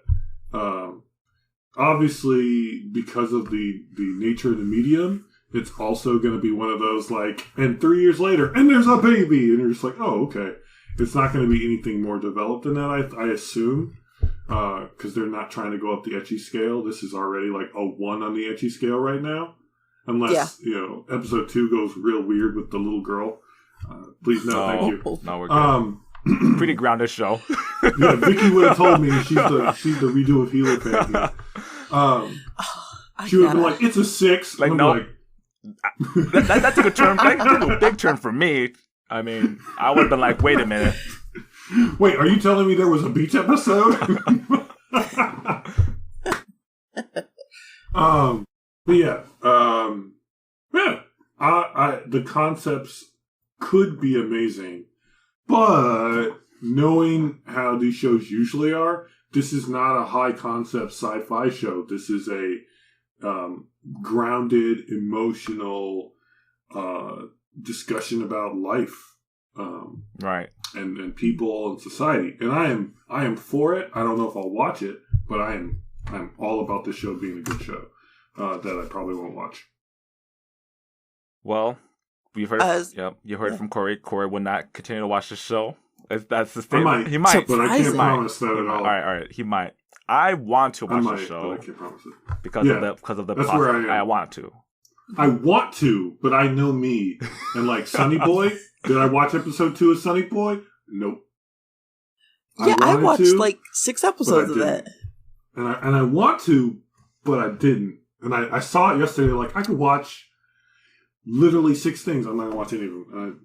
Obviously, because of the nature of the medium, it's also going to be one of those like, and 3 years later, and there's a baby, and you're just like, oh, okay. It's not going to be anything more developed than that, I assume, because they're not trying to go up the ecchi scale. This is already like a 1 on the ecchi scale right now, unless episode 2 goes real weird with the little girl. Please no, thank you. No, we're good. Pretty grounded show. Yeah, Vicky would have told me she's the redo of Healer fan here. She would have been like, it's a 6. Like, no. Like, that took a turn. That took a big turn for me. I mean, I would have been like, wait a minute. Wait, are you telling me there was a beach episode? But yeah. The concepts could be amazing, but knowing how these shows usually are, this is not a high concept sci-fi show. This is a grounded, emotional discussion about life, right, and people and society. And I am for it. I don't know if I'll watch it, but I'm all about this show being a good show that I probably won't watch. Well, you've heard. You heard from Cori. Cori will not continue to watch the show. That's the statement. He might, but I can't promise that at all. All right. He might. I want to watch the show, but I can't promise it because of the. That's plot. Where I am. I want to. I want to, but I know me. And like Sonny Boy, did I watch episode 2 of Sonny Boy? Nope. Yeah, I watched like 6 episodes of that. And I want to, but I didn't. And I saw it yesterday. Like I could watch literally 6 things. I'm not gonna watch any of them.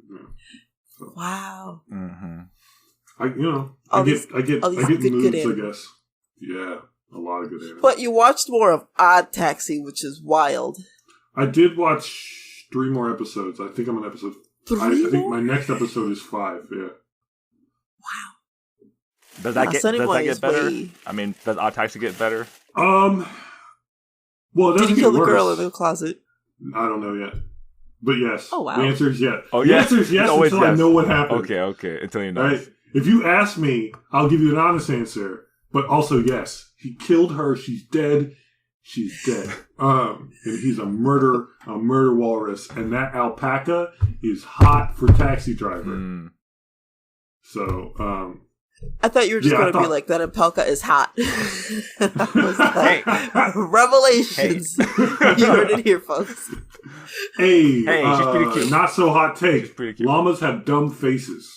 So. Wow. Mm-hmm. I get moods, I guess. Yeah, a lot of good anime. But you watched more of Odd Taxi, which is wild. I did watch 3 more episodes. I think I'm on episode 3. I think my next episode is 5. Yeah. Wow. Does that get better? I mean, does Odd Taxi get better? Well, it doesn't Did he kill get the worse. girl in the closet? I don't know yet. But yes. Oh, wow. The answer is yes. Oh, the answer is yes until I know what happened. Okay. Until you know. Right? If you ask me, I'll give you an honest answer. But also, yes. He killed her. She's dead. She's dead. And he's a murder walrus. And that alpaca is hot for Taxi Driver. Mm. So, I thought you were just going to be like, that alpaca is hot. I was like, revelations. You heard it here, folks. Hey, she's pretty cute. Not so hot take. Pretty cute. Llamas have dumb faces.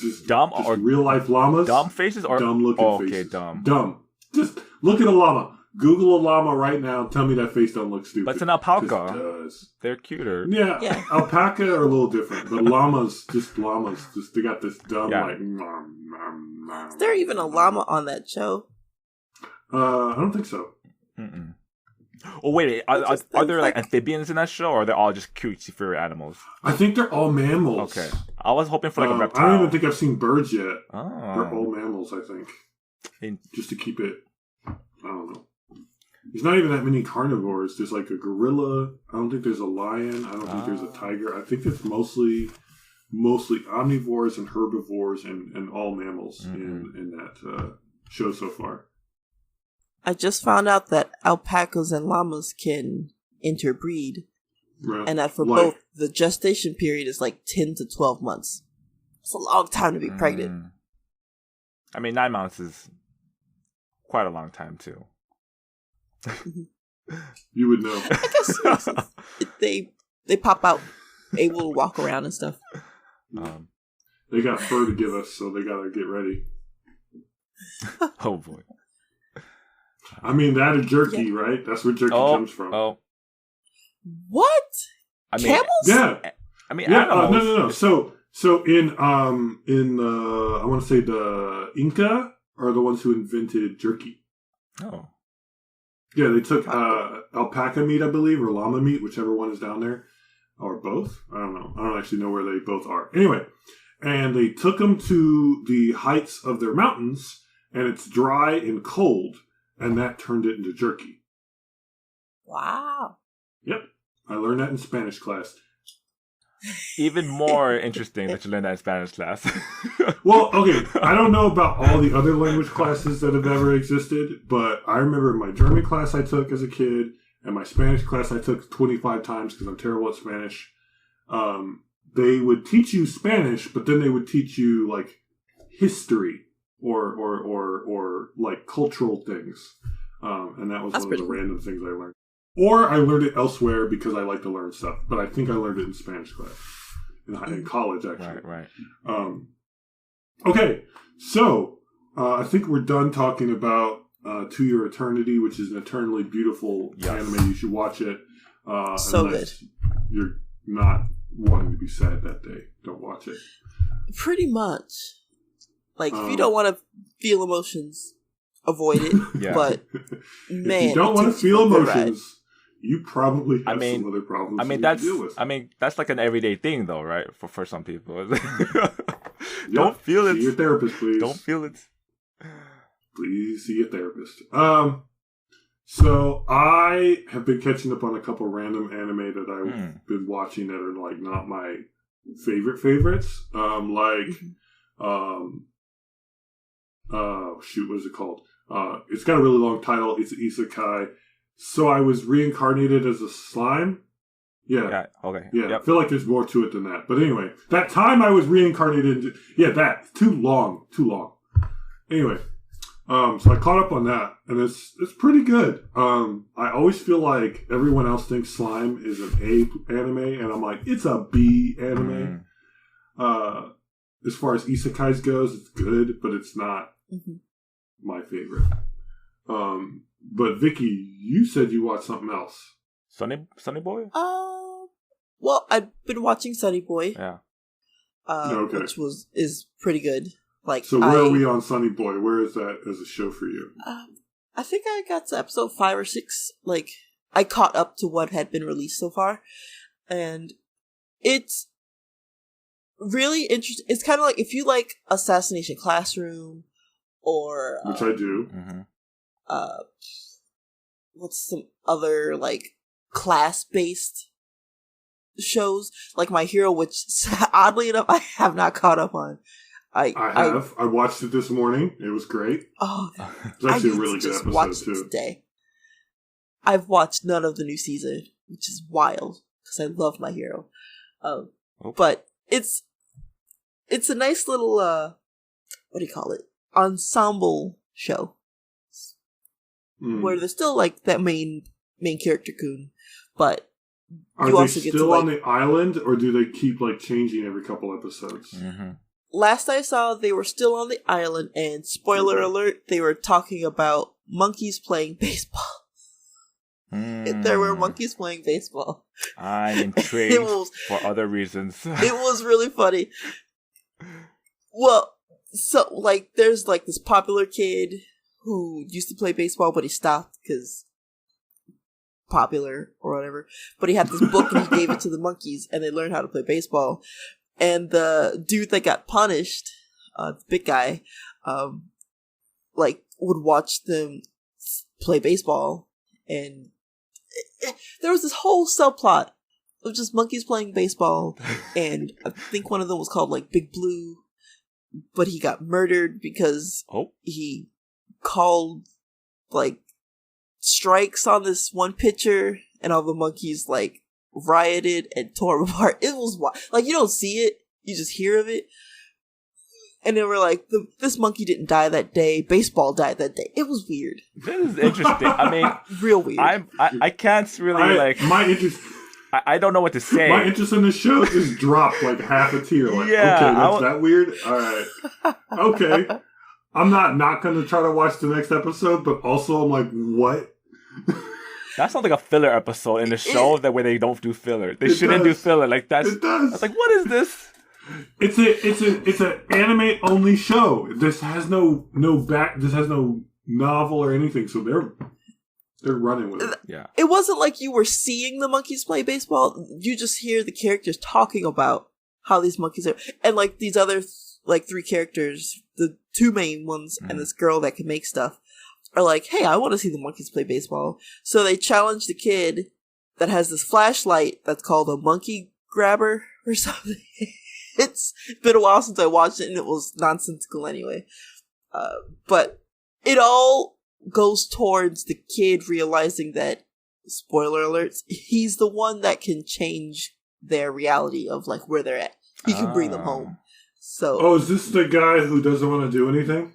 Just or real life llamas? Dumb faces or dumb looking faces? Okay, dumb. Dumb. Just look at a llama. Google a llama right now and tell me that face don't look stupid. But it's an alpaca. It does. They're cuter. Yeah. Alpaca are a little different, but llamas, they got this dumb like. Is there even a llama on that show? I don't think so. Mm-mm. Oh wait, are there like amphibians in that show, or are they all just cutesy furry animals? I think they're all mammals. Okay, I was hoping for like a reptile. I don't even think I've seen birds yet. Oh. They're all mammals, I think. Just to keep it, I don't know. There's not even that many carnivores. There's like a gorilla. I don't think there's a lion. I don't think there's a tiger. I think it's mostly omnivores and herbivores and all mammals in that show so far. I just found out that alpacas and llamas can interbreed. Right. And that for both, the gestation period is like 10 to 12 months. It's a long time to be pregnant. I mean, 9 months is quite a long time, too. You would know. I guess they pop out able to walk around and stuff. They got fur to give us, so they gotta get ready. Oh boy. I mean, that is jerky, right? That's where jerky comes from. Oh. What? I mean, camels? Yeah. I mean, animals. No. So in I want to say the Inca are the ones who invented jerky. Oh. Yeah, they took alpaca meat, I believe, or llama meat, whichever one is down there, or both. I don't know. I don't actually know where they both are. Anyway, and they took them to the heights of their mountains, and it's dry and cold, and that turned it into jerky. Wow. Yep. I learned that in Spanish class. Even more interesting that you learned that in Spanish class. Well, okay, I don't know about all the other language classes that have ever existed, but I remember my German class I took as a kid, and my Spanish class I took 25 times because I'm terrible at Spanish. They would teach you Spanish, but then they would teach you like history or like cultural things. And that was one of the random things I learned. Or I learned it elsewhere because I like to learn stuff. But I think I learned it in Spanish class. In college, actually. Right. Okay, so I think we're done talking about To Your Eternity, which is an eternally beautiful anime. You should watch it. So good. You're not wanting to be sad that day. Don't watch it. Pretty much. Like, if you don't want to feel emotions, avoid it. But, man. If you don't want to feel emotions, you probably have some other problems that's to deal with. That's like an everyday thing, though, right? For some people. Don't feel it. See your therapist, please. Don't feel it. Please see a therapist. So I have been catching up on a couple random anime that I've been watching that are like not my favorites. What is it called? It's got a really long title. It's Isekai. So I was reincarnated as a slime. Yeah. Okay. Yeah. Yep. I feel like there's more to it than that. But anyway, that time I was reincarnated. That too long. Anyway, so I caught up on that, and it's pretty good. I always feel like everyone else thinks slime is an A anime, and I'm like, it's a B anime. As far as isekais goes, it's good, but it's not my favorite. But Vicky, you said you watched something else. Sonny Boy? Well, I've been watching Sonny Boy. Yeah. Which is pretty good. Like, so where are we on Sonny Boy? Where is that as a show for you? I think I got to episode 5 or 6. Like, I caught up to what had been released so far, and it's really interesting. It's kind of like if you like Assassination Classroom, or which I do. What's some other like class-based shows like My Hero, which oddly enough I have not caught up on. I have. I watched it this morning. It was great. Oh, it's actually a really good episode too. Today. I've watched none of the new season, which is wild because I love My Hero. But it's a nice little what do you call it? Ensemble show. Where there's still like that main character Kun, but are you also get to, like, on the island, or do they keep like changing every couple episodes? Last I saw, they were still on the island, and spoiler alert, they were talking about monkeys playing baseball. There were monkeys playing baseball. I'm intrigued for other reasons. It was really funny. Well, so like there's like this popular kid who used to play baseball, but he stopped because popular or whatever. But he had this book and he gave it to the monkeys, and they learned how to play baseball. And the dude that got punished, the big guy, like would watch them play baseball, and there was this whole subplot of just monkeys playing baseball, and I think one of them was called like Big Blue, but he got murdered because he called like strikes on this one pitcher, and all the monkeys like rioted and tore him apart. It was wild. Like, you don't see it, you just hear of it. And then we're like, this monkey didn't die that day. Baseball died that day. It was weird. This is interesting. I mean, real weird. I can't really my interest. I don't know what to say. My interest in the show just dropped like half a tier. Like, okay, that's that weird. All right, okay. I'm not going to try to watch the next episode, but also I'm like, what? That sounds like a filler episode in the show where they don't do filler. They shouldn't do filler. Like that's. It does. I was like, what is this? It's an anime only show. This has no back. This has no novel or anything. So they're running with it. Yeah. It wasn't like you were seeing the monkeys play baseball. You just hear the characters talking about how these monkeys are, and like these other like 3 characters, the 2 main ones, and this girl that can make stuff, are like, hey, I want to see the monkeys play baseball. So they challenge the kid that has this flashlight that's called a monkey grabber or something. It's been a while since I watched it, and it was nonsensical anyway. But it all goes towards the kid realizing that spoiler alerts, he's the one that can change their reality of like where they're at. He can bring them home. So, oh, is this the guy who doesn't want to do anything?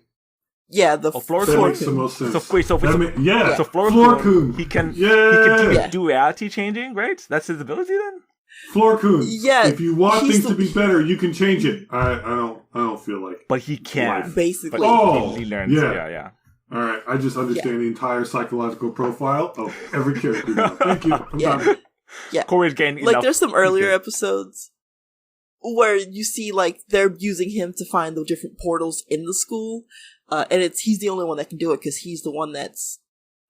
Yeah, the Floor That makes Coon. the most sense. So wait, so Floor Coon. he can Yeah. do reality changing, right? That's his ability then. Floor Coon. Yeah, If you want he's things the- to be better, you can change it. I don't feel like. But he can. Basically. But Oh, he learns. yeah. Yeah. All right, I just understand the entire psychological profile of every character now. Thank you. I'm done. Yeah. Corey's getting Like, enough. there's some earlier episodes where you see, like, they're using him to find the different portals in the school. And he's the only one that can do it because he's the one that's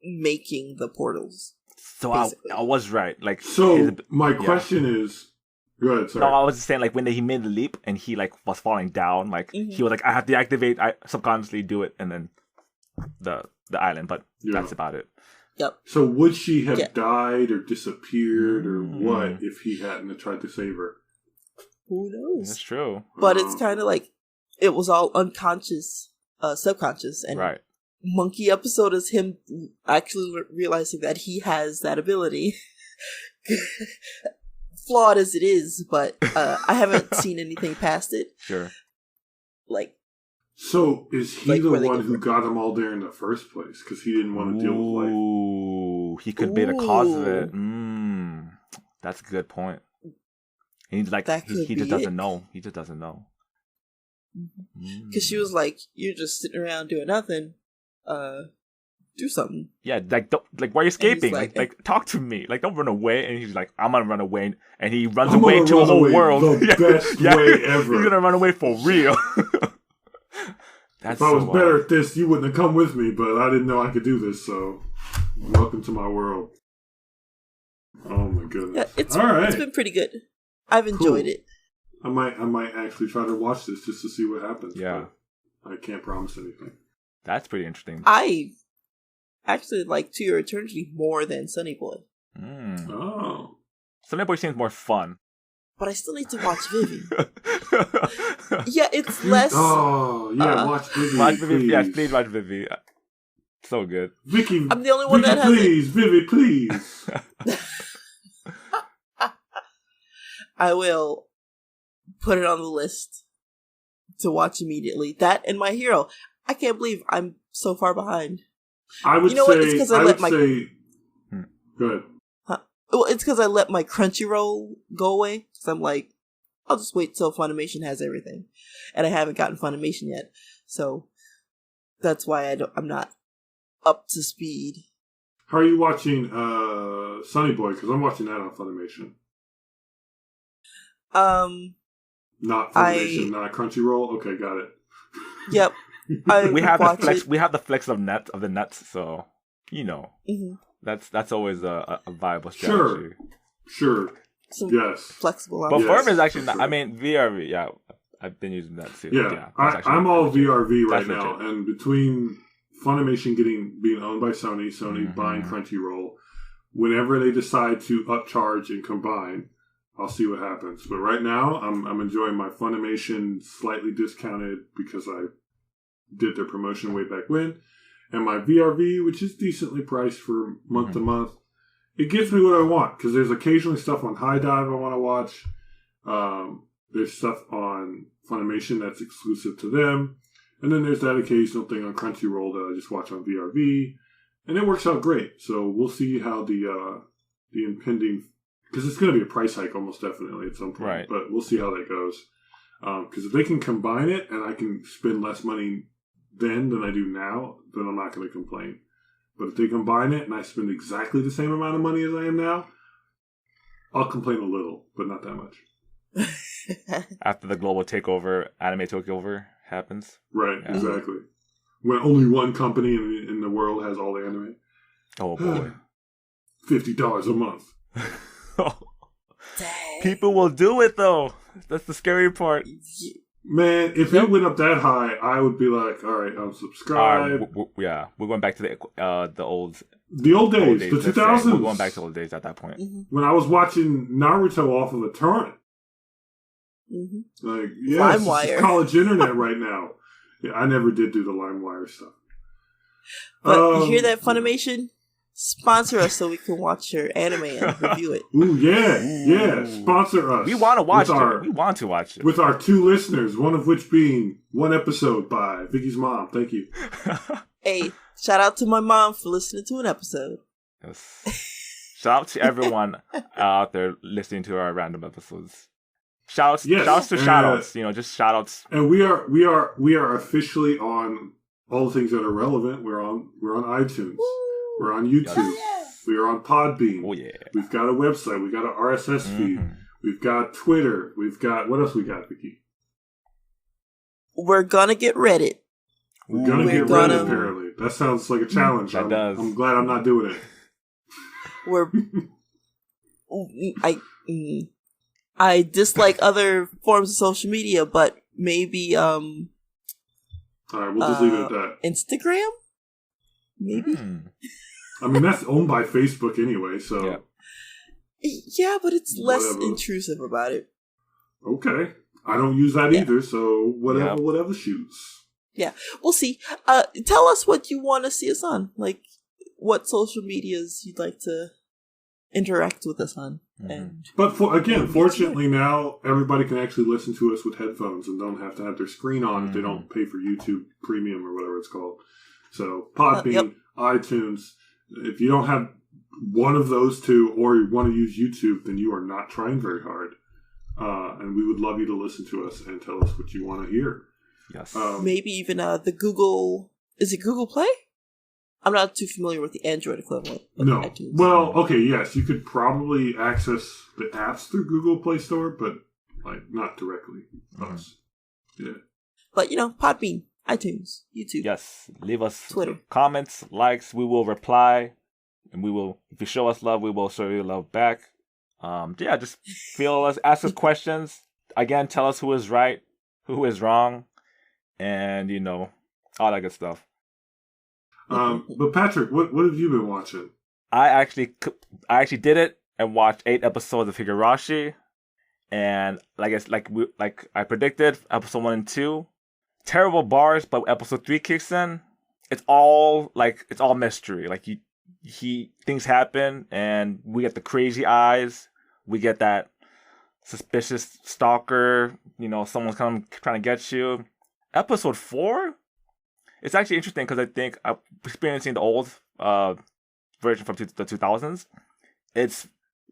making the portals. So basically. I was right. Like, So my question is, go ahead. Sorry. No, I was just saying, like, when he made the leap and he like was falling down, like he was like, I have to activate, I subconsciously do it, and then the island. But that's about it. Yep. So would she have died or disappeared or what if he hadn't tried to save her? Who knows? That's true. But it's kind of like it was all unconscious, subconscious, and Right. Monkey episode is him actually realizing that he has that ability. Flawed as it is, but I haven't seen anything past it. Sure. Like, So is he Like, the where they one get who from- got them all there in the first place because he didn't want to deal with life? Ooh, he could be the cause of it. Ooh. That's a good point. He's like, That he could just be doesn't it. know. He just doesn't know. because she was like, "You're just sitting around doing nothing. Do something." Yeah, like, why are you escaping? like- Like, talk to me. Like, don't run away. And he's like, I'm gonna run away. And he runs I'm away gonna to a run whole away world. the best way ever. He's gonna run away for real. That's If I was so better wild. at this, you wouldn't have come with me, but I didn't know I could do this, so welcome to my world. Oh my goodness. Yeah, it's all right. it's been pretty good. I've enjoyed it. I might actually try to watch this just to see what happens. Yeah. but I can't promise anything. That's pretty interesting. I actually like To Your Eternity more than Sonny Boy, Oh. Sonny Boy seems more fun. but I still need to watch Vivi. Yeah, it's less. Oh, yeah, watch Vivi, Watch Vivi. please. Yes, please watch Vivi. So good. Vicky, I'm the only one Vicky, that has it. please, Vivi, please. I will put it on the list to watch immediately. That and My Hero. I can't believe I'm so far behind. I would You know say, what? It's 'cause I I let would say, good. Well, it's because I let my Crunchyroll go away. Because I'm like, I'll just wait till Funimation has everything, and I haven't gotten Funimation yet, so that's why I'm not up to speed. How are you watching Sonny Boy? Because I'm watching that on Funimation. Not Funimation, not Crunchyroll. Okay, got it. Yep. We have the watch flex. it. We have the flex of the nuts. So Mhm. that's always a viable strategy. Sure. Some Yes. flexible. But Yes, Firm is actually for not. sure. I mean, VRV. Yeah, I've been using that too. Yeah, that's actually I'm all legit. VRV right That's now, legit. and between Funimation being owned by Sony Mhm. buying Crunchyroll, whenever they decide to upcharge and combine, I'll see what happens. But right now, I'm enjoying my Funimation slightly discounted because I did their promotion way back when, and my VRV, which is decently priced for month to month. It gives me what I want because there's occasionally stuff on High Dive I want to watch. There's stuff on Funimation that's exclusive to them. And then there's that occasional thing on Crunchyroll that I just watch on VRV. And it works out great. So we'll see how the impending... Because it's going to be a price hike almost definitely at some point. Right. But we'll see how that goes. Because if they can combine it and I can spend less money then than I do now, then I'm not going to complain. But if they combine it and I spend exactly the same amount of money as I am now, I'll complain a little, but not that much. After the global takeover, anime takeover happens. Right, Yeah. exactly. When only one company in the world has all the anime. Oh boy. $50 a month. Dang. People will do it though. That's the scary part. Man, if it went up that high, I would be like, all right, unsubscribe. We're going back to the old The old days, the let's say. 2000s. We're going back to old days at that point. Mhm. When I was watching Naruto off of a torrent. Mhm. Like, yes, this LimeWire. is college internet right now. Yeah, I never did do the LimeWire stuff. But you hear that, Funimation? sponsor us so we can watch your anime and review it. Ooh, yeah. Sponsor us. We want to watch it. We want to watch it. With our 2 listeners, one of which being one episode by Vicky's mom. Thank you. Hey, shout out to my mom for listening to an episode. Yes. Shout out to everyone out there listening to our random episodes. Shouts to shoutouts, just shoutouts. And we are officially on all the things that are relevant. We're on iTunes. Woo! We're on YouTube. Yes. We are on Podbean. Oh yeah. We've got a website. We've got an RSS feed. We've got Twitter. We've got what else we got, Vicky? We're gonna get Reddit. We're gonna get Reddit, apparently. That sounds like a challenge. That does. I'm glad I'm not doing it. I dislike other forms of social media, but maybe all right, we'll just leave it at that. Instagram? Maybe. I mean, that's owned by Facebook anyway, so yeah, but it's less intrusive about it. Okay, I don't use that either, so whatever shoots. Yeah, we'll see. Tell us what you want to see us on, like what social medias you'd like to interact with us on. But fortunately now everybody can actually listen to us with headphones and don't have to have their screen on if they don't pay for YouTube Premium or whatever it's called. So Podbean, iTunes. If you don't have one of those 2 or you want to use YouTube, then you are not trying very hard. And we would love you to listen to us and tell us what you want to hear. Yes. Maybe even the Google... Is it Google Play? I'm not too familiar with the Android equivalent. No. Well, okay, yes. You could probably access the apps through Google Play Store, but not directly us. Yeah. But, Podbean, iTunes, YouTube. Yes. Leave us Twitter. Comments, likes. We will reply. And we will, if you show us love, we will show you love back. Just feel us, ask us questions. Again, tell us who is right, who is wrong, and all that good stuff. But Patrick, what have you been watching? I actually did it and watched 8 episodes of Higurashi, and like I predicted, episode 1 and 2, terrible bars, but episode 3 kicks in. It's all mystery. Like things happen, and we get the crazy eyes. We get that suspicious stalker. Someone's trying to get you. Episode 4, it's actually interesting because I think I'm experiencing the old version from the 2000s.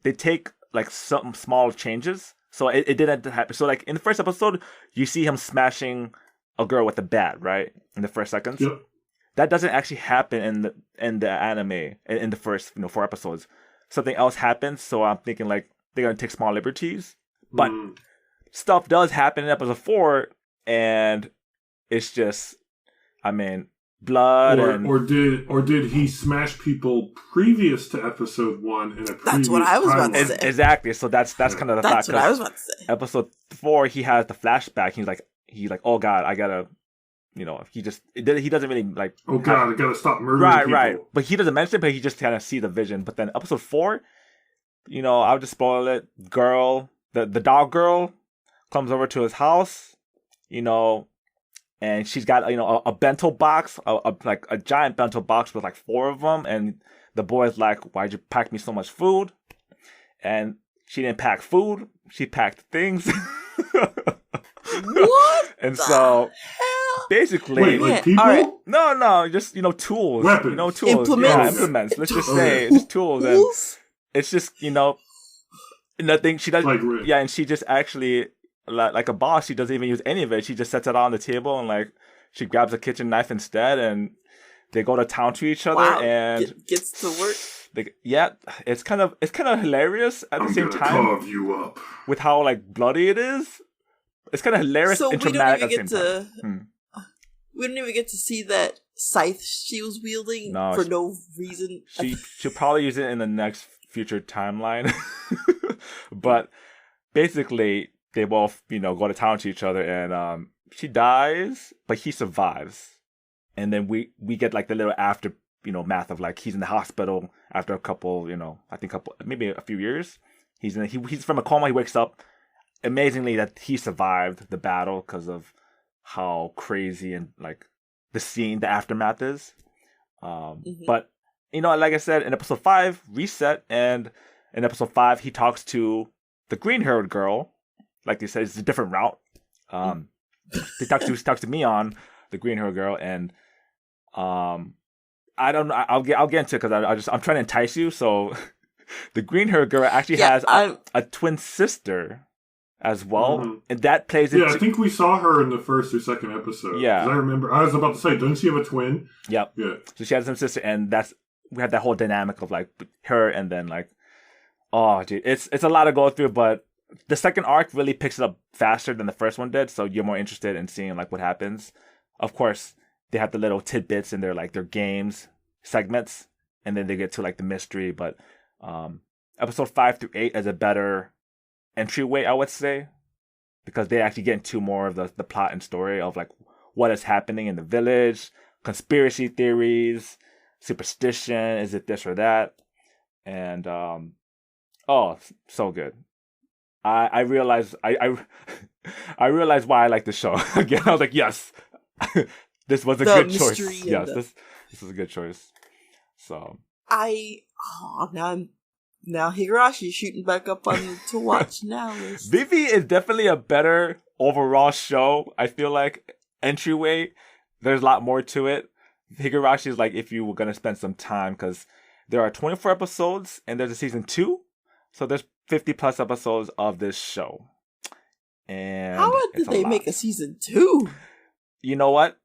They take some small changes, so it didn't happen. So in the first episode, you see him smashing a girl with a bat, right? In the first seconds. Yep. That doesn't actually happen in the anime in the first 4 episodes. Something else happens, so I'm thinking they're gonna take small liberties. But stuff does happen in episode 4, and it's just, blood or did he smash people previous to episode 1 in a previous That's what I was about to say. Exactly. So that's kind of the That's fact. what I was about to say. Episode 4, he has the flashback. He's like, oh God, I gotta. He doesn't really oh God, I gotta stop murdering people. Right. But he doesn't mention it, but he just kind of see the vision. But then episode 4, I'll just spoil it. Girl, the dog girl comes over to his house, and she's got, a bento box, a giant bento box with 4 of them. And the boy's like, why'd you pack me so much food? And she didn't pack food. She packed things. What? And so basically, people? All right. No, just tools, weapons, tools, implements. Let's just say just tools, and it's just nothing. She does, and she just actually like a boss. She doesn't even use any of it. She just sets it on the table and she grabs a kitchen knife instead, and they go to town to each other and gets to work. It's kind of hilarious at the same time. Carve you up with how bloody it is. It's kind of hilarious and traumatic at the same time. We don't even get to see that scythe she was wielding for no reason. She'll probably use it in the next future timeline. But basically, they both, go to town to each other, and she dies, but he survives. And then we get the little after, math of he's in the hospital after a couple, maybe a few years. He's from a coma. He wakes up. Amazingly, that he survived the battle because of how crazy and the scene, the aftermath is. But like I said, in episode 5, reset, and in episode 5, he talks to the green-haired girl. Like they said, it's a different route. He talks to Mion, the green-haired girl, and I don't know. I'll get into it because I'm trying to entice you. So the green-haired girl actually has a twin sister as well, and that plays into. Yeah, I think we saw her in the first or second episode. Yeah, I remember. I was about to say, doesn't she have a twin? Yep. Yeah. So she has a sister, and we had that whole dynamic of like her, and then like, oh, dude, it's a lot to go through, but the second arc really picks it up faster than the first one did, so you're more interested in seeing like what happens. Of course, they have the little tidbits in their games segments, and then they get to like the mystery. But episode 5 through 8 is a better entryway, I would say, because they actually get into more of the plot and story of like what is happening in the village, conspiracy theories, superstition, is it this or that, and so good. I realized I realized why I like the show again. I was like, yes, this was a good choice. Yes, this is a good choice. So now Higurashi shooting back up on the to watch now list. Vivi is definitely a better overall show. I feel like entryway. There's a lot more to it. Higurashi is like if you were gonna spend some time, because there are 24 episodes and there's a season 2, so there's 50 plus episodes of this show. And how did they make a season 2? You know what?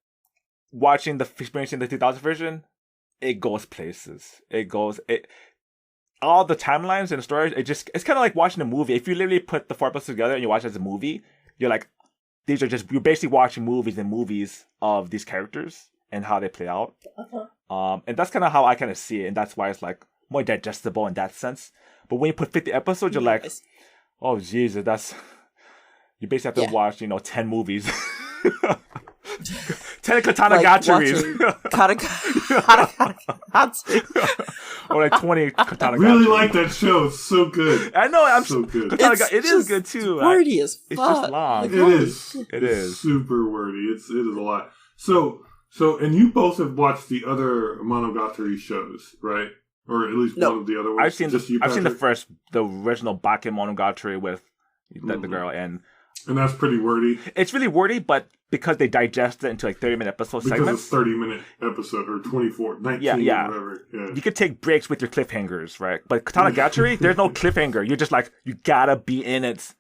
Experiencing the 2000 version, it goes places. All the timelines and the stories, it's kind of like watching a movie. If you literally put the 4 episodes together and you watch it as a movie, you're like, you're basically watching movies of these characters and how they play out. And that's kind of how I kind of see it, and that's why it's like more digestible in that sense. But when you put 50 episodes, you're like, oh Jesus, you basically have to watch 10 movies. 10 katana gatcheries. Or like 20 katana gatcheries. Really like that show. It's so good. I know. I'm so good. It is good too. Wordy as fuck. It's just long. It is. It is super wordy. It is a lot. So, and you both have watched the other Monogatari shows, right? Or at least one of the other ones. I've seen the original Bakken Monogatari with the girl, and that's pretty wordy. It's really wordy, but because they digest it into like 30-minute episode segments. Because it's 30-minute episute or 24, 19, whatever. Yeah. You could take breaks with your cliffhangers, right? But Katana Gatchery, there's no cliffhanger. You're just like, you gotta be in it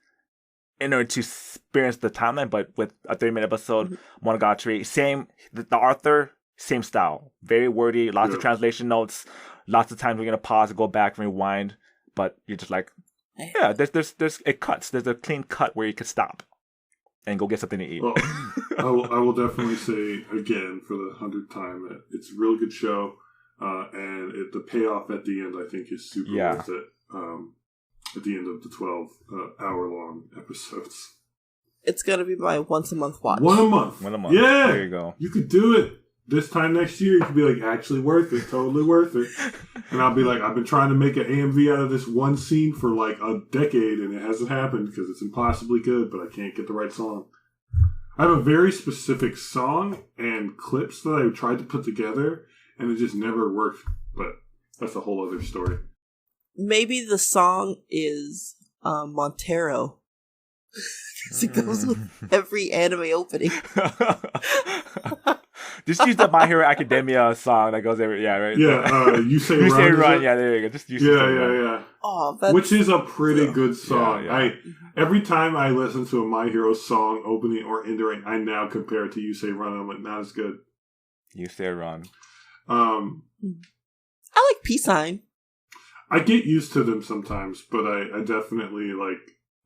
in order to experience the timeline. But with a 30-minute episode, Monogatari, same, the author, same style. Very wordy, lots of translation notes. Lots of times we're going to pause and go back and rewind. But you're just like, yeah, there's it cuts. There's a clean cut where you can stop and go get something to eat. Well, I will definitely say again for the 100th time that it's a really good show, and the payoff at the end I think is super worth it. At the end of the 12-hour-long episodes, it's gonna be my once a month watch. One a month. Yeah, there you go. You could do it. This time next year, you could be like, actually worth it, totally worth it. And I'll be like, I've been trying to make an AMV out of this one scene for like a decade, and it hasn't happened because it's impossibly good, but I can't get the right song. I have a very specific song and clips that I tried to put together, and it just never worked. But that's a whole other story. Maybe the song is Montero. Because it goes with every anime opening. Just use the My Hero Academia song that goes every right. Yeah, you say run. Yeah, there you go. Just use yeah. Oh, which is a pretty good song. Yeah. Every time I listen to a My Hero song opening or ending, I now compare it to You Say Run. I'm like, not as good. You Say Run. I like Peace Sign. I get used to them sometimes, but I definitely like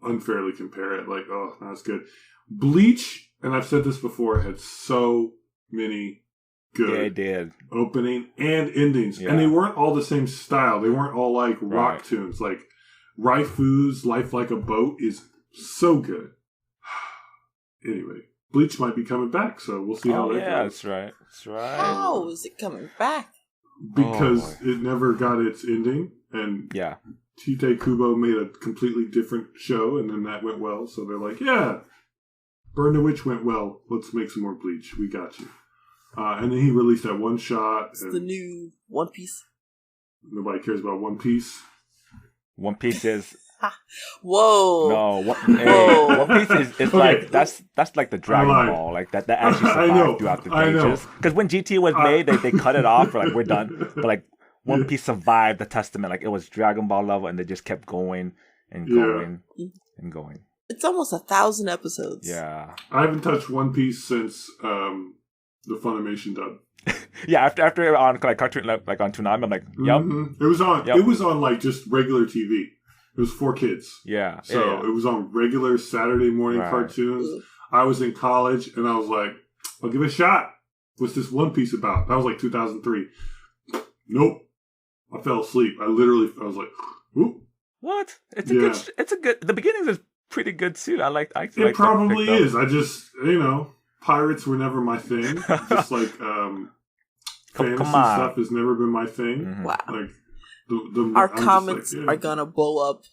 unfairly compare it. Like, oh, not as good. Bleach, and I've said this before, had so many good opening and endings, and they weren't all the same style. They weren't all like rock tunes. Like Raifu's Life Like a Boat is so good. Anyway, Bleach might be coming back, so we'll see how that goes. That's right. How is it coming back? Because it never got its ending, and Tite Kubo made a completely different show, and then that went well, so they're like, Burn the Witch went well. Let's make some more Bleach. We got you. And then he released that one shot. It's the new One Piece. Nobody cares about One Piece. One Piece is Whoa. no. One Piece is Okay. like that's like the Dragon Ball, like that actually survived throughout the ages. Because when GT was made, they cut it off for like we're done. But like One Piece survived the testament, like it was Dragon Ball level, and they just kept going and going and going. It's almost 1,000 episodes. Yeah. I haven't touched One Piece since the Funimation dub. Yeah, after on like cartoon like on Toonami, I'm like, yep. Mm-hmm. It was on. Yep. It was on like just regular TV. It was for kids. Yeah. So it was on regular Saturday morning cartoons. I was in college and I was like, I'll give it a shot. What's this One Piece about? That was like 2003. Nope. I fell asleep. I was like, oop. What? It's a good. The beginning is pretty good too. It probably is. I just, pirates were never my thing. Just like fantasy stuff has never been my thing. Mm-hmm. Wow. Like our comments are gonna blow up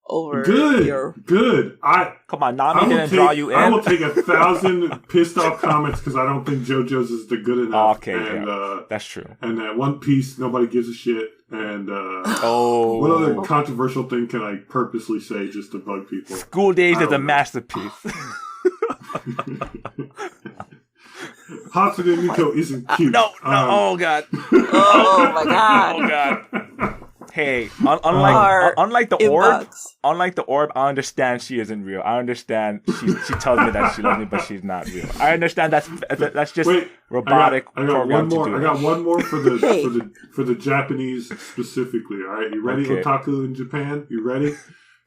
over Good. Come on, Nami didn't draw you in. I will take 1,000 pissed off comments because I don't think JoJo's is the good enough. Okay, that's true. And that One Piece, nobody gives a shit. And what other controversial thing can I purposely say just to bug people? School Days is a masterpiece. Hatsune Miku isn't cute. No, oh god. Oh my god. Oh god. Hey, unlike the orb, I understand she isn't real. I understand she tells me that she loves me, but she's not real. I understand that's just robotic. I got one more. I got one more for the Japanese specifically. All right, you ready? Okay. Otaku in Japan, you ready?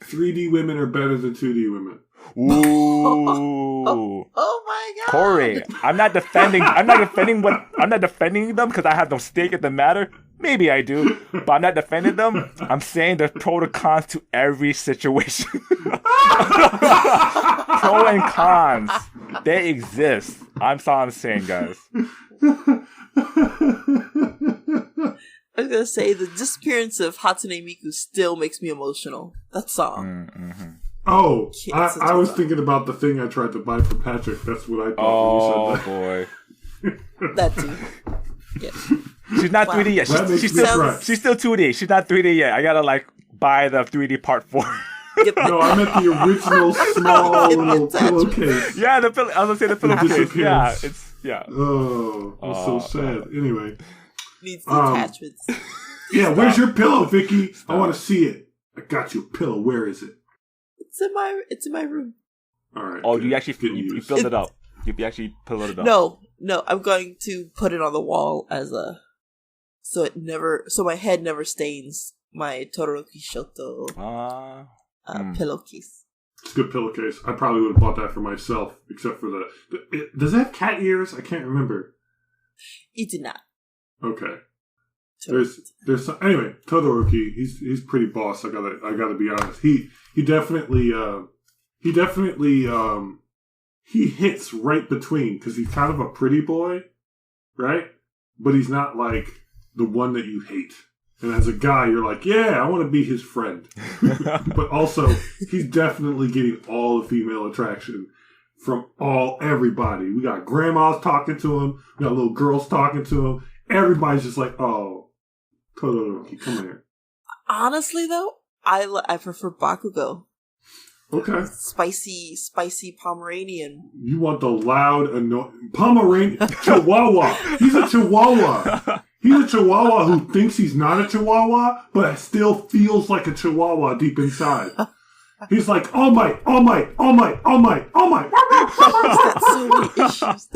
3D women are better than 2D women. Ooh. Oh my god. Cori, I'm not defending them because I have no stake in the matter. Maybe I do, but I'm not defending them. I'm saying there's pro and cons to every situation. Pro and cons. They exist. That's all I'm saying, guys. I was gonna say the disappearance of Hatsune Miku still makes me emotional. That song. Mm-hmm. Oh, I was thinking about the thing I tried to buy for Patrick. That's what I thought when you said that. Boy. That too. Yeah. She's not 3D yet. She's still 2D. She's not 3D yet. I gotta buy the 3D part 4. No, I meant the original small little pillowcase. Yeah, I was gonna say the pillowcase. Yeah, Oh, I'm so sad. Anyway, needs the attachments. Yeah, where's your pillow, Vicky? I want to see it. I got you a pillow. Where is it? It's in my room. All right. Oh, you actually you filled it up. You actually pillowed it up. No, I'm going to put it on the wall so my head never stains my Todoroki Shoto pillowcase. It's a good pillowcase. I probably would have bought that for myself, except for does it have cat ears? I can't remember. It did not. Okay. There's some, anyway, Todoroki, he's pretty boss. I gotta be honest. He definitely he hits right between, because he's kind of a pretty boy, right? But he's not like the one that you hate. And as a guy, you're like, yeah, I want to be his friend. But also, he's definitely getting all the female attraction from everybody. We got grandmas talking to him. We got little girls talking to him. Everybody's just like, oh, Todoroki, come here. Honestly, though, I prefer Bakugo. Okay. Spicy Pomeranian. You want the loud, annoying Pomeranian Chihuahua. He's a Chihuahua. He's a Chihuahua who thinks he's not a Chihuahua, but still feels like a Chihuahua deep inside. He's like, all might. That's so many issues.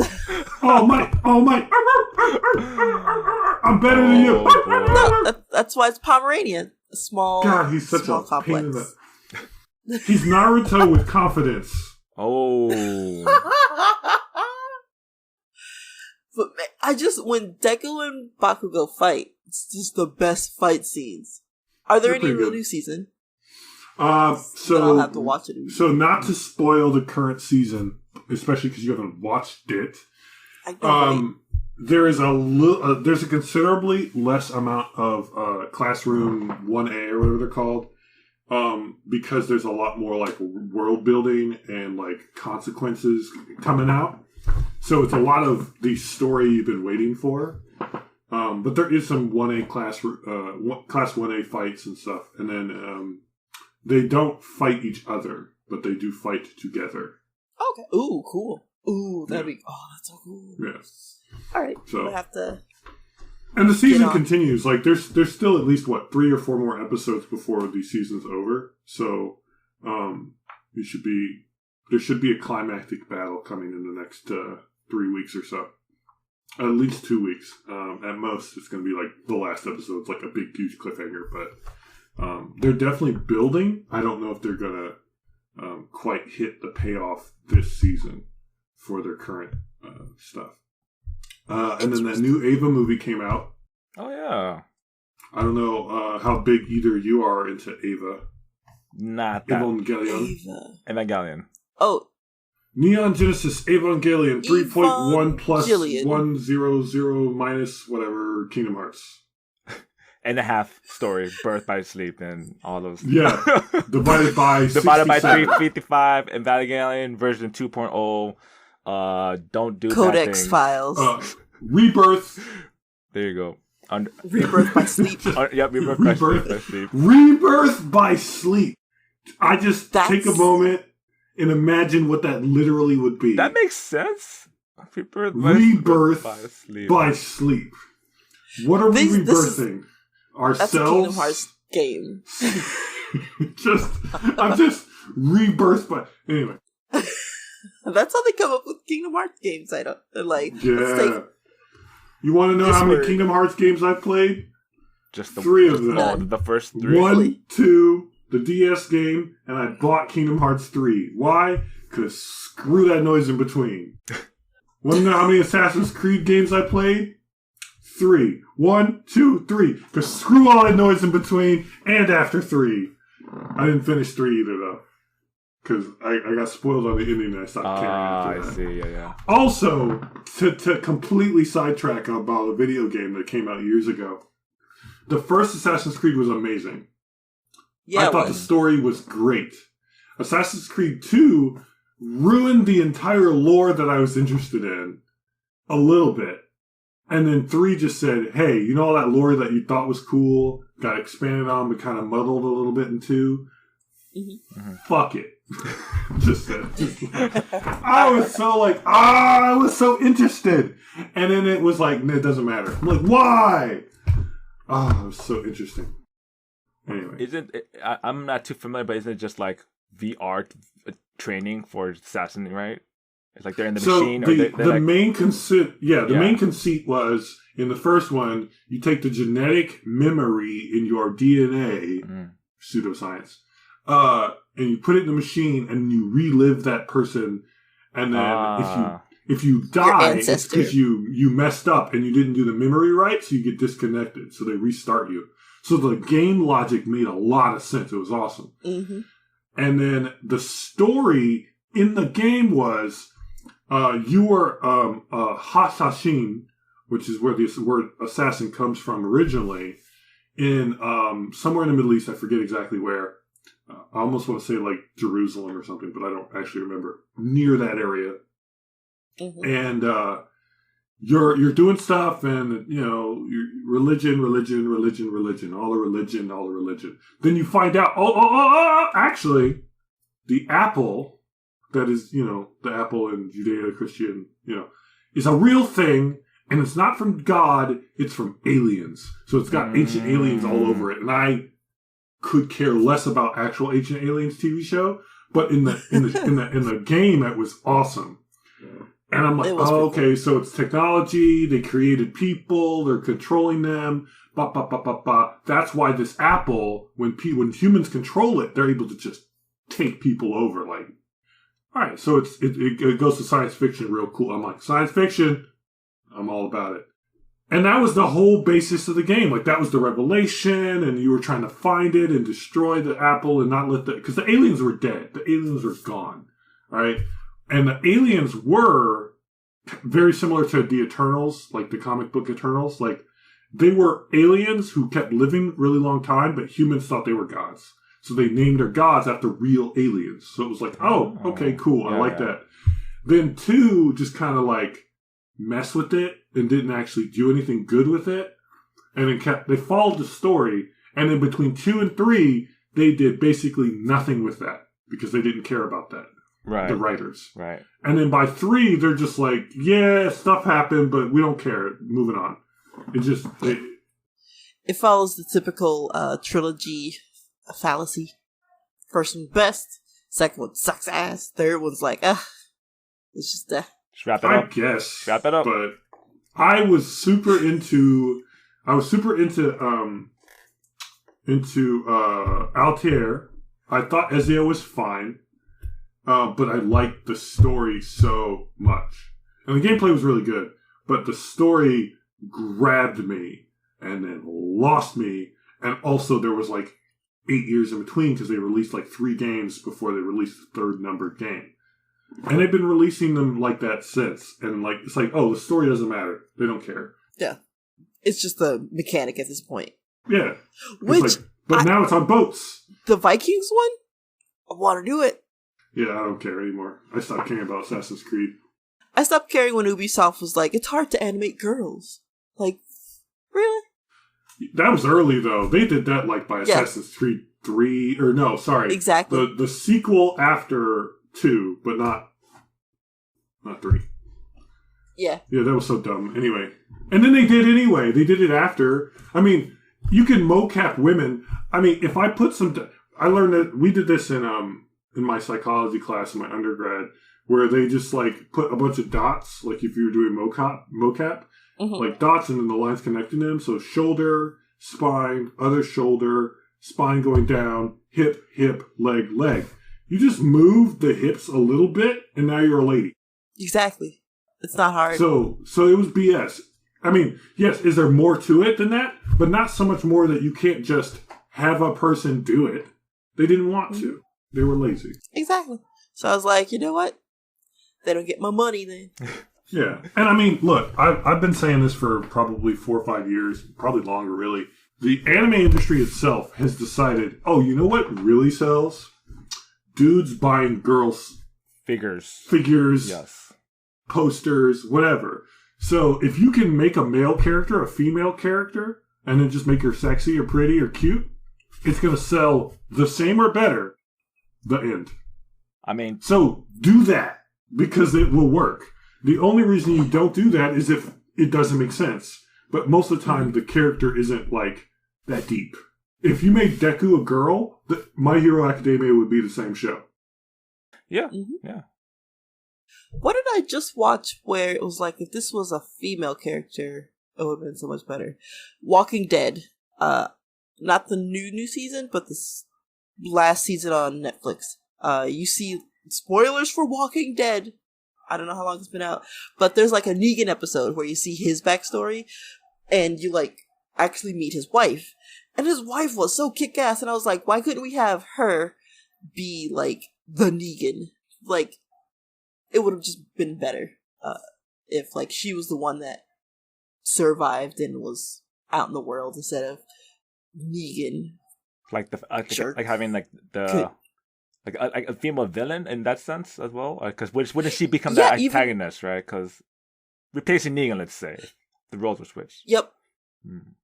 All might. I'm better than you. No, that's why it's Pomeranian. A small. God, he's such a complex. pain in the. He's Naruto with confidence. Oh. But when Deku and Bakugo fight, it's just the best fight scenes. Are there any in the new season? So I'll have to watch it. So not to spoil the current season, especially because you haven't watched it. There is there's a considerably less amount of classroom 1A or whatever they're called. Because there's a lot more like world building and like consequences coming out. So it's a lot of the story you've been waiting for. But there is some 1A class 1A fights and stuff. And then they don't fight each other, but they do fight together. Okay. Ooh, cool. Ooh, that'd be... Oh, that's so cool. Yes. All right. So, we'll have to... And the season continues. Like, there's still at least, 3 or 4 more episodes before the season's over. So, there should be a climactic battle coming in the next 3 weeks or so. At least 2 weeks. At most, it's going to be like the last episode's like a big, huge cliffhanger. But they're definitely building. I don't know if they're going to quite hit the payoff this season for their current stuff. And then that new Ava movie came out. Oh, yeah. I don't know how big either you are into Ava. Not that. Evangelion. Oh. Neon Genesis Evangelion 3.1 plus 100 minus whatever Kingdom Hearts. And a half story, Birth by Sleep, and all those. Yeah. Divided by 355, Evangelion version 2.0. Don't do Codex Files. Rebirth. There you go. Rebirth by Sleep. Yep, Rebirth by Sleep. Rebirth by Sleep. I just take a moment and imagine what that literally would be. That makes sense. Rebirth by Sleep. What are we rebirthing? Ourselves? That's a Kingdom Hearts game. I'm just rebirthed by... Anyway. That's how they come up with Kingdom Hearts games. They're like... Yeah. You want to know how many Kingdom Hearts games I've played? Just 3 of them. Oh, the first 3. 1, 2, the DS game, and I bought Kingdom Hearts 3. Why? Because screw that noise in between. Want to know how many Assassin's Creed games I played? 3. 1, 2, 3. Because screw all that noise in between and after 3. I didn't finish 3 either, though. Because I got spoiled on the ending and I stopped caring after that. I see, yeah. Also, to completely sidetrack about a video game that came out years ago, the first Assassin's Creed was amazing. Yeah, I thought the story was great. Assassin's Creed 2 ruined the entire lore that I was interested in a little bit. And then 3 just said, hey, you know all that lore that you thought was cool, got expanded on, but kind of muddled a little bit in 2? Mm-hmm. Fuck it. just said. I was so interested. And then it was like, it doesn't matter. I'm like, why? It was so interesting. Anyway. I'm not too familiar, but isn't it just like VR training for assassin, right? It's like they're in the machine. The main conceit was, in the first one, you take the genetic memory in your DNA, pseudoscience, and you put it in the machine, and you relive that person, and then if you die, it's because you messed up and you didn't do the memory right, so you get disconnected, so they restart you. So the game logic made a lot of sense. It was awesome. Mm-hmm. And then the story in the game was, you were Hasashin, which is where this word assassin comes from originally, in somewhere in the Middle East. I forget exactly where. I almost want to say like Jerusalem or something, but I don't actually remember. Near that area. Mm-hmm. And you're doing stuff, and religion, all the religion. Then you find out, actually, the apple that is, the apple in Judeo-Christian, is a real thing, and it's not from God, it's from aliens. So it's got ancient aliens all over it, and I could care less about actual Ancient Aliens TV show, but in the game, it was awesome. And I'm like, okay, so it's technology, they created people, they're controlling them, That's why this apple, when humans control it, they're able to just take people over. Like, all right, so it goes to science fiction real cool. I'm like, science fiction, I'm all about it. And that was the whole basis of the game. Like, that was the revelation, and you were trying to find it and destroy the apple and not let because the aliens were dead. The aliens were gone, right? And the aliens were very similar to the Eternals, like the comic book Eternals. Like, they were aliens who kept living really long time, but humans thought they were gods. So they named their gods after real aliens. So it was like, oh, okay, cool. I like that. Then 2 just kind of like mess with it and didn't actually do anything good with it. And they followed the story. And in between 2 and 3, they did basically nothing with that because they didn't care about that. Right. The writers. Right. And then by 3, they're just like, yeah, stuff happened, but we don't care. Moving on. It follows the typical trilogy fallacy. First one best, second one sucks ass, third one's like, it's just Just wrap it up. I guess. Wrap it up. But I was super into Altair. I thought Ezio was fine, but I liked the story so much. And the gameplay was really good, but the story grabbed me and then lost me. And also there was like 8 years in between because they released like 3 games before they released the 3rd numbered game. And they've been releasing them like that since. And like it's like, oh, the story doesn't matter. They don't care. Yeah. It's just the mechanic at this point. Yeah. Which but now it's on boats. The Vikings one? I want to do it. Yeah, I don't care anymore. I stopped caring about Assassin's Creed. I stopped caring when Ubisoft was like, it's hard to animate girls. Like, really? That was early, though. They did that, like, by Assassin's Creed 3. Or, no, sorry. Exactly. The sequel after 2, but not 3. Yeah. Yeah, that was so dumb. Anyway. And then they did anyway. They did it after. I mean, you can mocap women. I mean, if I put some... I learned that... We did this in my psychology class in my undergrad, where they just, like, put a bunch of dots, like if you were doing mocap. Mm-hmm. Like dots and then the lines connecting them. So shoulder, spine, other shoulder, spine going down, hip, leg, leg. You just move the hips a little bit and now you're a lady. Exactly. It's not hard. So it was BS. I mean, yes, is there more to it than that? But not so much more that you can't just have a person do it. They didn't want to. They were lazy. Exactly. So I was like, you know what? They don't get my money then. Yeah. And I mean, look, I've been saying this for probably 4 or 5 years, probably longer, really. The anime industry itself has decided, oh, you know what really sells? Dudes buying girls' figures, yes, posters, whatever. So if you can make a male character, a female character, and then just make her sexy or pretty or cute, it's going to sell the same or better. The end. I mean... So do that, because it will work. The only reason you don't do that is if it doesn't make sense. But most of the time, the character isn't, like, that deep. If you made Deku a girl, My Hero Academia would be the same show. Yeah, yeah. What did I just watch where it was like, if this was a female character, it would have been so much better. Walking Dead. Not the new season, but the last season on Netflix. You see spoilers for Walking Dead. I don't know how long it's been out, but there's like a Negan episode where you see his backstory and you like actually meet his wife, and his wife was so kick-ass, and I was like, why couldn't we have her be like the Negan? Like, it would have just been better if like she was the one that survived and was out in the world instead of Negan. Like like having like the like a female villain in that sense as well, because wouldn't she become the antagonist, right? Because replacing Negan, let's say, the roles were switched. Yep.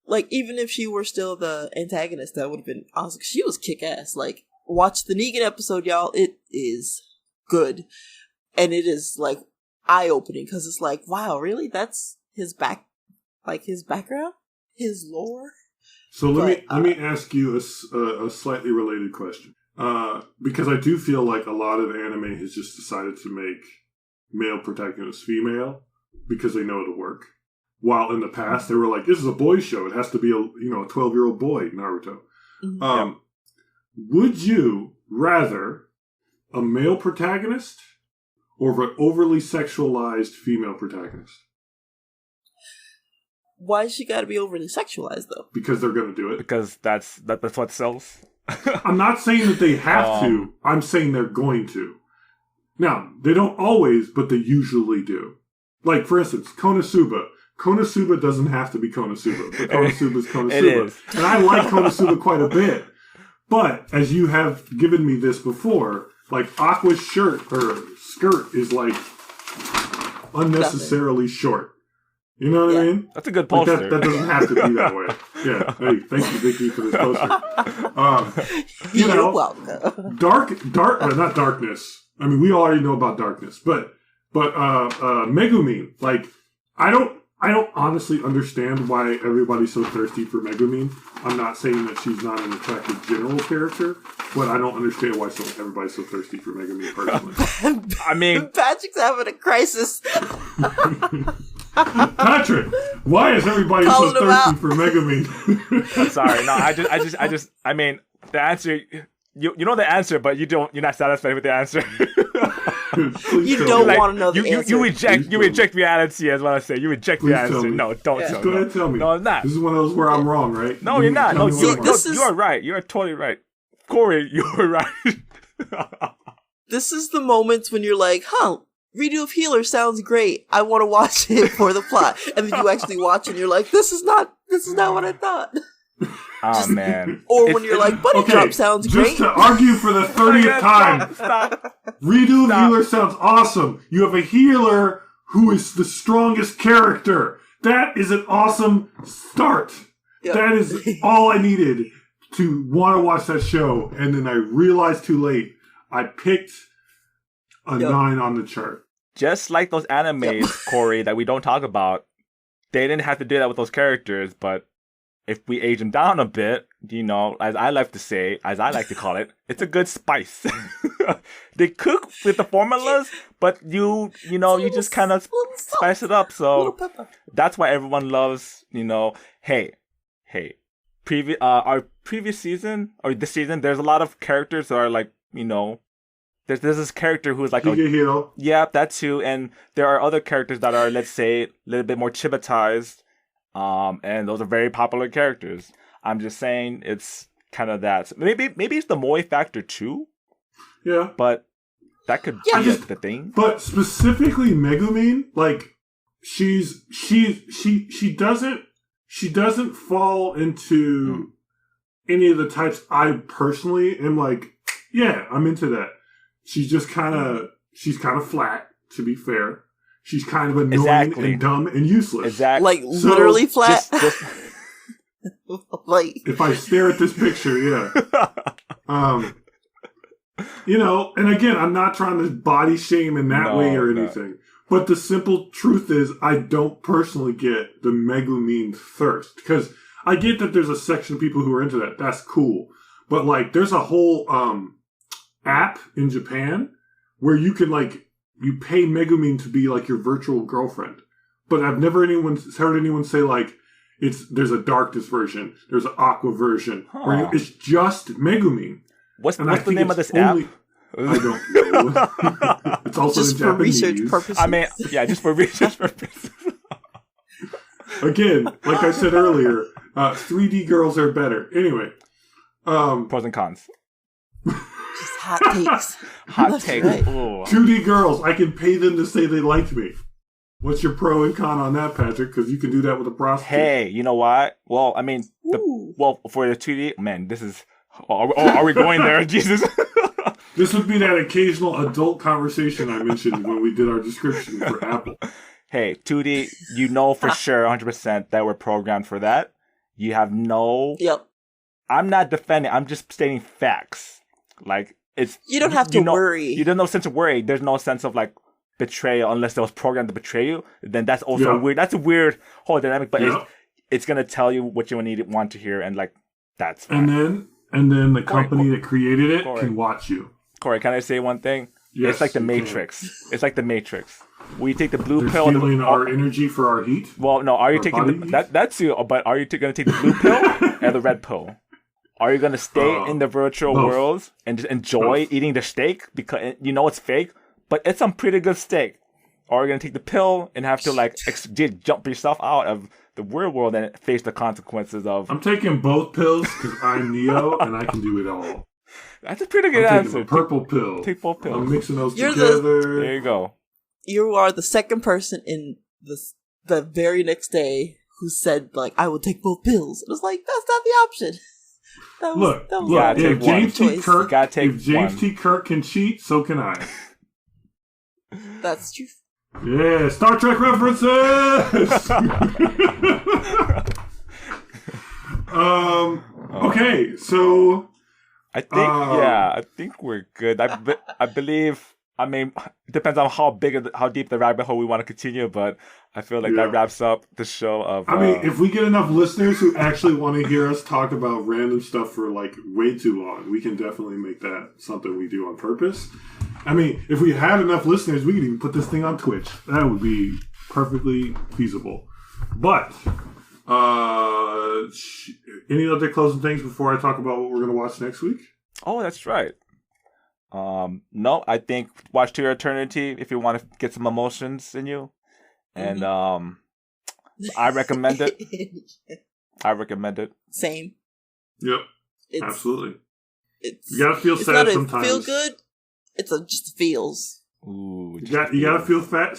Like, even if she were still the antagonist, that would have been awesome. She was kick-ass. Like, watch the Negan episode, y'all. It is good. And it is, like, eye-opening, because it's like, wow, really? That's his his background? His lore? So let me ask you a slightly related question. Because I do feel like a lot of anime has just decided to make male protagonists female because they know it'll work. While in the past they were like, this is a boys' show. It has to be a 12-year-old boy, Naruto. Mm-hmm. Would you rather a male protagonist or an overly sexualized female protagonist? Why she got to be overly sexualized, though? Because they're going to do it. Because that's what sells. I'm not saying that they have to. I'm saying they're going to. Now, they don't always, but they usually do. Like, for instance, Konosuba. Konosuba doesn't have to be Konosuba, but Konosuba is Konosuba. It is. And I like Konosuba quite a bit. But, as you have given me this before, like, Aqua's shirt, or skirt, is like unnecessarily short. You know what I mean? That's a good poster. Like that doesn't have to be that way. Yeah. Hey, thank you, Vicky, for this poster. You're welcome. Not darkness. I mean, we already know about darkness, but Megumin, like, I don't honestly understand why everybody's so thirsty for Megumin. I'm not saying that she's not an attractive general character, but I don't understand why everybody's so thirsty for Megumin personally. I mean, Patrick's having a crisis. Patrick, why is everybody so thirsty for Megumin? Sorry, no, I mean, the answer, you know the answer, but you're not satisfied with the answer. You don't want to know the answer. You reject reality, as what I say. You reject the answer. No, don't tell me. Go ahead, tell me. No, I'm not. This is one of those where I'm wrong, right? No, you're not. No, you are right. You're totally right. Cori, you're right. This is the moments when you're like, redo of Healer sounds great. I want to watch it for the plot. And then you actually watch it and you're like, this is not what I thought. Oh, man. Or when you're like, Bunny Drop sounds great. Just to argue for the 30th time. Stop. Redo of Healer sounds awesome. You have a healer who is the strongest character. That is an awesome start. Yep. That is all I needed to want to watch that show. And then I realized too late. I picked a 9 on the chart. Just like those animes, Cori, that we don't talk about, they didn't have to do that with those characters, but if we age them down a bit, as I like to say, as I like to call it, it's a good spice. They cook with the formulas, but you just kind of spice it up. So that's why everyone loves, hey, our previous season or this season, there's a lot of characters that are like, there's this character who's like yeah, that too, and there are other characters that are, let's say, a little bit more chibatized. And those are very popular characters. I'm just saying it's kind of that. Maybe it's the moe factor too. Yeah. But that could be the thing. But specifically Megumin, like she doesn't fall into any of the types I personally am like, yeah, I'm into that. She's just kind of flat, to be fair. She's kind of annoying and dumb and useless. Exactly. Like, literally flat? Like, if I stare at this picture, yeah. And again, I'm not trying to body shame in that way or anything. No. But the simple truth is, I don't personally get the Megumin thirst. Because I get that there's a section of people who are into that. That's cool. But, like, there's a whole app in Japan where you can, like, you pay Megumin to be like your virtual girlfriend. But I've never heard anyone say like, there's a darkness version, there's an aqua version, where it's just Megumin. What's the name of this app? I don't know. It's also just in for Japanese. Research purposes. I mean, yeah, just for research purposes. Again, like I said earlier, 3D girls are better. Anyway. Pros and cons. Just hot takes. Hot takes. Right. 2D girls, I can pay them to say they liked me. What's your pro and con on that, Patrick? Because you can do that with a prostitute. Hey, you know what? Well, I mean, for the 2D, man, this is... are we going there? Jesus. This would be that occasional adult conversation I mentioned when we did our description for Apple. Hey, 2D, for sure, 100% that we're programmed for that. You have no... Yep. I'm not defending. I'm just stating facts. Like, it's... You don't have to worry. There's no sense of worry. There's no sense of, like, betrayal unless it was programmed to betray you. Then that's also weird. That's a weird whole dynamic, but it's going to tell you what you want to hear, and, like, that's fine. And then the company that created it can watch you. Cori, can I say one thing? Yes, it's like the Matrix. It's like the Matrix. We take the blue pill. Stealing our energy for our heat? Well, no. Are you taking that's you? But are you going to take the blue pill and the red pill? Are you going to stay in the virtual worlds and just enjoy eating the steak because it's fake, but it's some pretty good steak? Or are you going to take the pill and have to jump yourself out of the real world and face the consequences of... I'm taking both pills because I'm Neo and I can do it all. That's a pretty good answer. A purple pill. Take both pills. I'm mixing those together. There you go. You are the second person in the very next day who said, like, I will take both pills. It was like, that's not the option. Look, if James T. Kirk can cheat, so can I. That's true. Yeah, Star Trek references! Okay, so... I think we're good. I believe... I mean, it depends on how deep the rabbit hole we want to continue, but I feel like that wraps up the show of... I mean, if we get enough listeners who actually want to hear us talk about random stuff for, like, way too long, we can definitely make that something we do on purpose. I mean, if we had enough listeners, we could even put this thing on Twitch. That would be perfectly feasible. But, any other closing things before I talk about what we're going to watch next week? Oh, that's right. No, I think watch To Your Eternity if you want to get some emotions in you. And I recommend it. I recommend it. Same. Yep. Absolutely. You gotta feel sad sometimes. Feel good. It's just feels. Ooh, you gotta feel fat.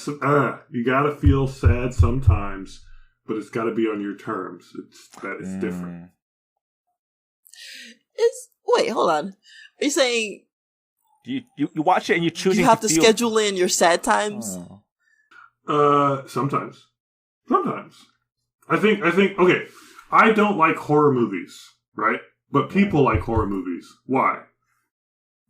You gotta feel sad sometimes, but it's gotta be on your terms. It's different. Wait, hold on. Are you saying you watch it and you choose? You have to schedule in your sad times. Sometimes. I think. Okay, I don't like horror movies, right? But people like horror movies. Why?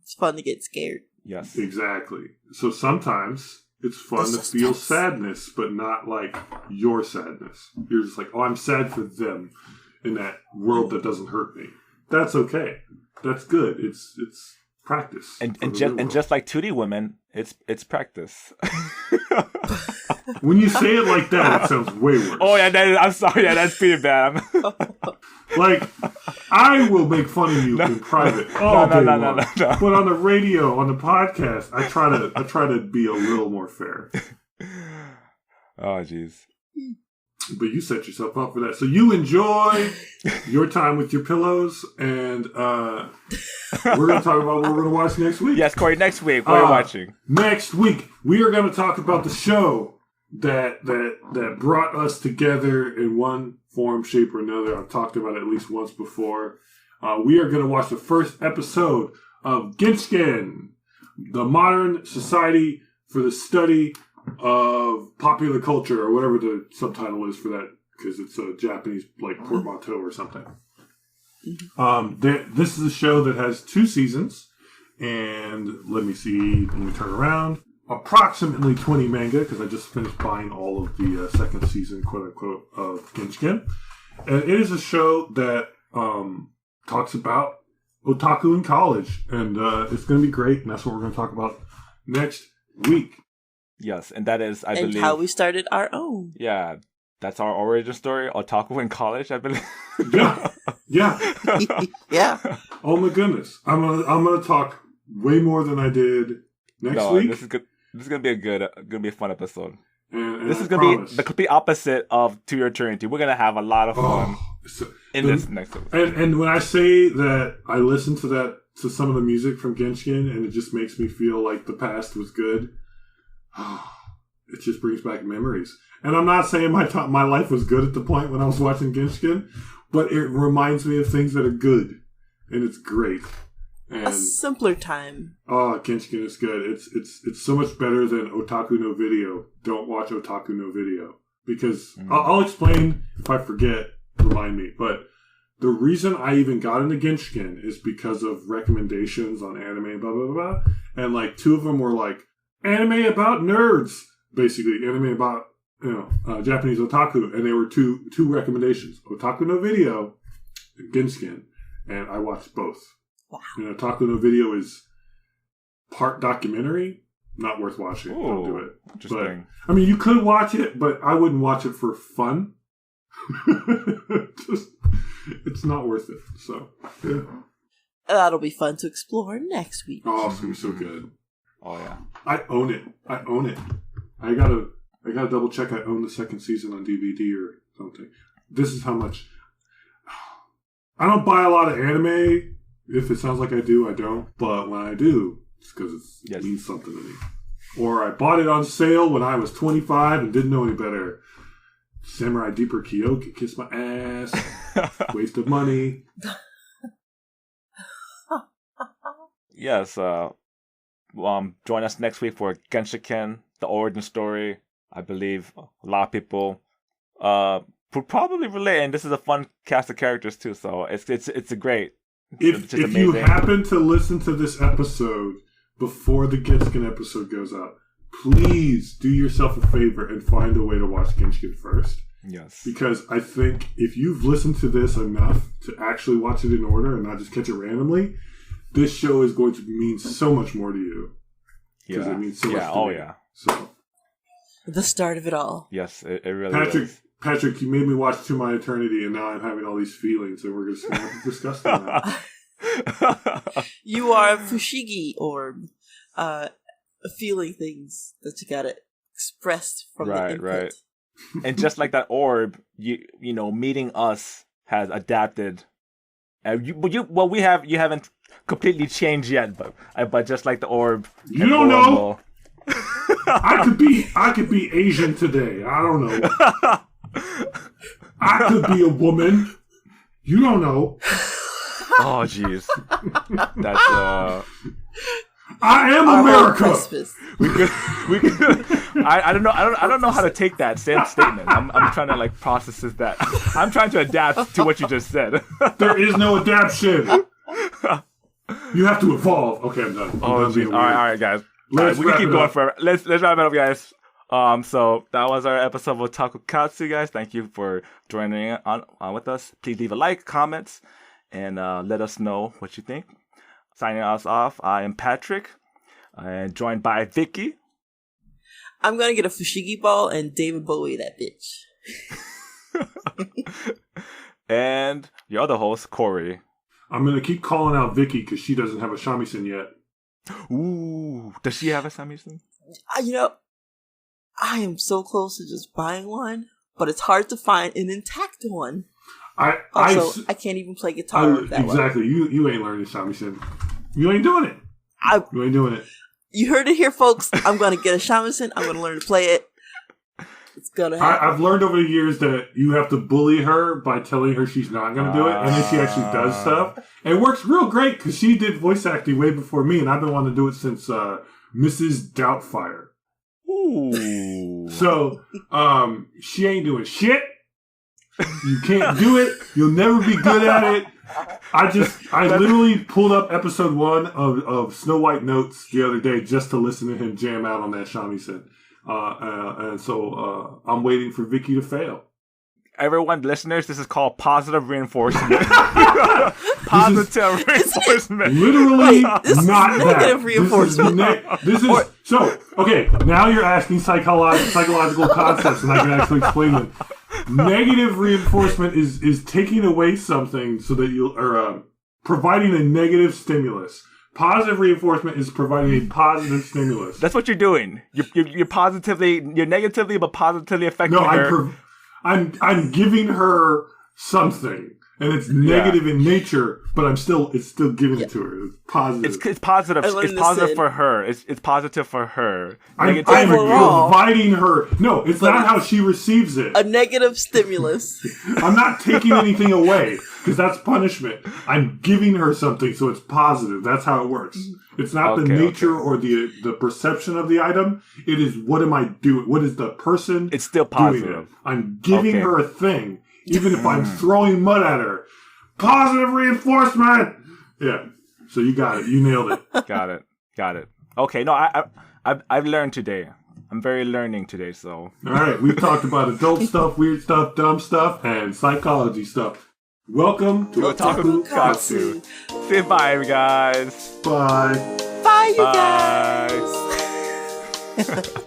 It's fun to get scared. Yes. Exactly. So sometimes it's fun to feel sadness, but not like your sadness. You're just like, oh, I'm sad for them in that world that doesn't hurt me. That's okay. That's good. It's practice. And just like 2D women, it's practice. When you say it like that, it sounds way worse. Oh yeah, I'm sorry. Yeah, that's pretty bad. Like, I will make fun of you in private all day long. No. But on the radio, on the podcast, I try to be a little more fair. Oh, jeez. But you set yourself up for that. So you enjoy your time with your pillows, and we're going to talk about what we're going to watch next week. Yes, Corey, next week, what are you watching? Next week, we are going to talk about the show that brought us together in one form, shape, or another. I've talked about it at least once before. We are going to watch the first episode of Genshiken, the Modern Society for the Study of Popular Culture, or whatever the subtitle is for that, because it's a Japanese portmanteau or something. This is a show that has 2 seasons, and let me turn around. Approximately 20 manga, because I just finished buying all of the second season, quote unquote, of Genshiken. And it is a show that talks about otaku in college, and it's going to be great, and that's what we're going to talk about next week. Yes, and that is, I believe, how we started our own. Yeah, that's our origin story. Otaku in college, I believe. Yeah. Yeah. Oh my goodness, I'm gonna talk way more than I did next week. This is good. This is gonna be a fun episode. And this is gonna be the complete opposite of To Your Eternity. We're gonna have a lot of fun this next episode. And when I say that I listen to some of the music from Genshiken, and it just makes me feel like the past was good. It just brings back memories. And I'm not saying my life was good at the point when I was watching Genshiken, but it reminds me of things that are good, and it's great. And, a simpler time. Oh, Genshiken is good. It's so much better than Otaku no Video. Don't watch Otaku no Video, because I'll explain if I forget. Remind me. But the reason I even got into Genshiken is because of recommendations on anime, blah blah blah, and like 2 of them were like anime about nerds, basically anime about Japanese otaku, and they were two recommendations: Otaku no Video and Genshiken, and I watched both. Wow. And Taku no Video is part documentary, not worth watching. Ooh, don't do it. Interesting. But, I mean, you could watch it, but I wouldn't watch it for fun. It's not worth it. So, yeah. That'll be fun to explore next week. Oh, it's gonna be so good. Oh yeah. I own it. I gotta double check I own the second season on DVD or something. This is how much. I don't buy a lot of anime. If it sounds like I do, I don't. But when I do, it's because it means something to me. Or I bought it on sale when I was 25 and didn't know any better. Samurai Deeper Kyo can kiss my ass. Waste of money. Yes. Join us next week for Genshiken, the origin story. I believe a lot of people would probably relate, and this is a fun cast of characters too. So it's a great. If you happen to listen to this episode before the Genshiken episode goes out, please do yourself a favor and find a way to watch Genshiken first. Yes. Because I think if you've listened to this enough to actually watch it in order and not just catch it randomly, this show is going to mean so much more to you. Because it means so much to me. Yeah. So. The start of it all. Yes, it really is. Patrick, you made me watch To My Eternity, and now I'm having all these feelings, and we're just going to have to discuss them now. You are a Fushigi orb, feeling things that you gotta express from the input. Right. And just like that orb, you know, meeting us has adapted. You haven't completely changed yet, but just like the orb, you don't know. I could be Asian today. I don't know. I could be a woman. You don't know. Oh, jeez. That's I am America. We could. I don't know. I don't know how to take that statement. I'm trying to like process that. I'm trying to adapt to what you just said. There is no adaptation. You have to evolve. Okay, I'm done. All right, guys. We can keep going forever. Let's wrap it up, guys. So that was our episode of Taku Katsu, guys. Thank you for joining on with us. Please leave a like, comments, and let us know what you think. Signing us off, I am Patrick, and joined by Vicky. I'm gonna get a Fushigi ball and David Bowie that bitch. And your other host, Cori. I'm gonna keep calling out Vicky because she doesn't have a shamisen yet. Ooh, does she have a shamisen? You know, I am so close to just buying one, but it's hard to find an intact one. I can't even play guitar that exactly. Well. You ain't learning shamisen. You ain't doing it. You ain't doing it. You heard it here, folks. I'm going to get a shamisen. I'm going to learn to play it. It's going to happen. I've learned over the years that you have to bully her by telling her she's not going to do it, and then she actually does stuff. And it works real great because she did voice acting way before me, and I've been wanting to do it since Mrs. Doubtfire. Ooh. So, she ain't doing shit. You can't do it. You'll never be good at it. I literally pulled up episode 1 of Snow White Notes the other day just to listen to him jam out on that shamisen. And so I'm waiting for Vicky to fail. Everyone, listeners, this is called positive reinforcement. Positive reinforcement. Literally not negative reinforcement. So, okay, now you're asking psychological concepts and I can actually explain them. Negative reinforcement is taking away something so that providing a negative stimulus. Positive reinforcement is providing a positive stimulus. That's what you're doing. You're negatively but positively affecting her. I'm giving her something, and it's negative in nature, but it's still giving it to her. It's positive. It's positive. It's positive for her. It's positive for her. I'm providing her. No, it's not how she receives it. A negative stimulus. I'm not taking anything away because that's punishment. I'm giving her something, so it's positive. That's how it works. It's not the nature or the perception of the item. It is what am I doing? What is the person? It's still positive. I'm giving her a thing, even if I'm throwing mud at her. Positive reinforcement. Yeah. So you got it. You nailed it. Got it. Okay. No, I've learned today. I'm very learning today. So. All right. We've talked about adult stuff, weird stuff, dumb stuff, and psychology stuff. Welcome to Taku Katsu. Say bye, guys. Bye. Bye, you guys.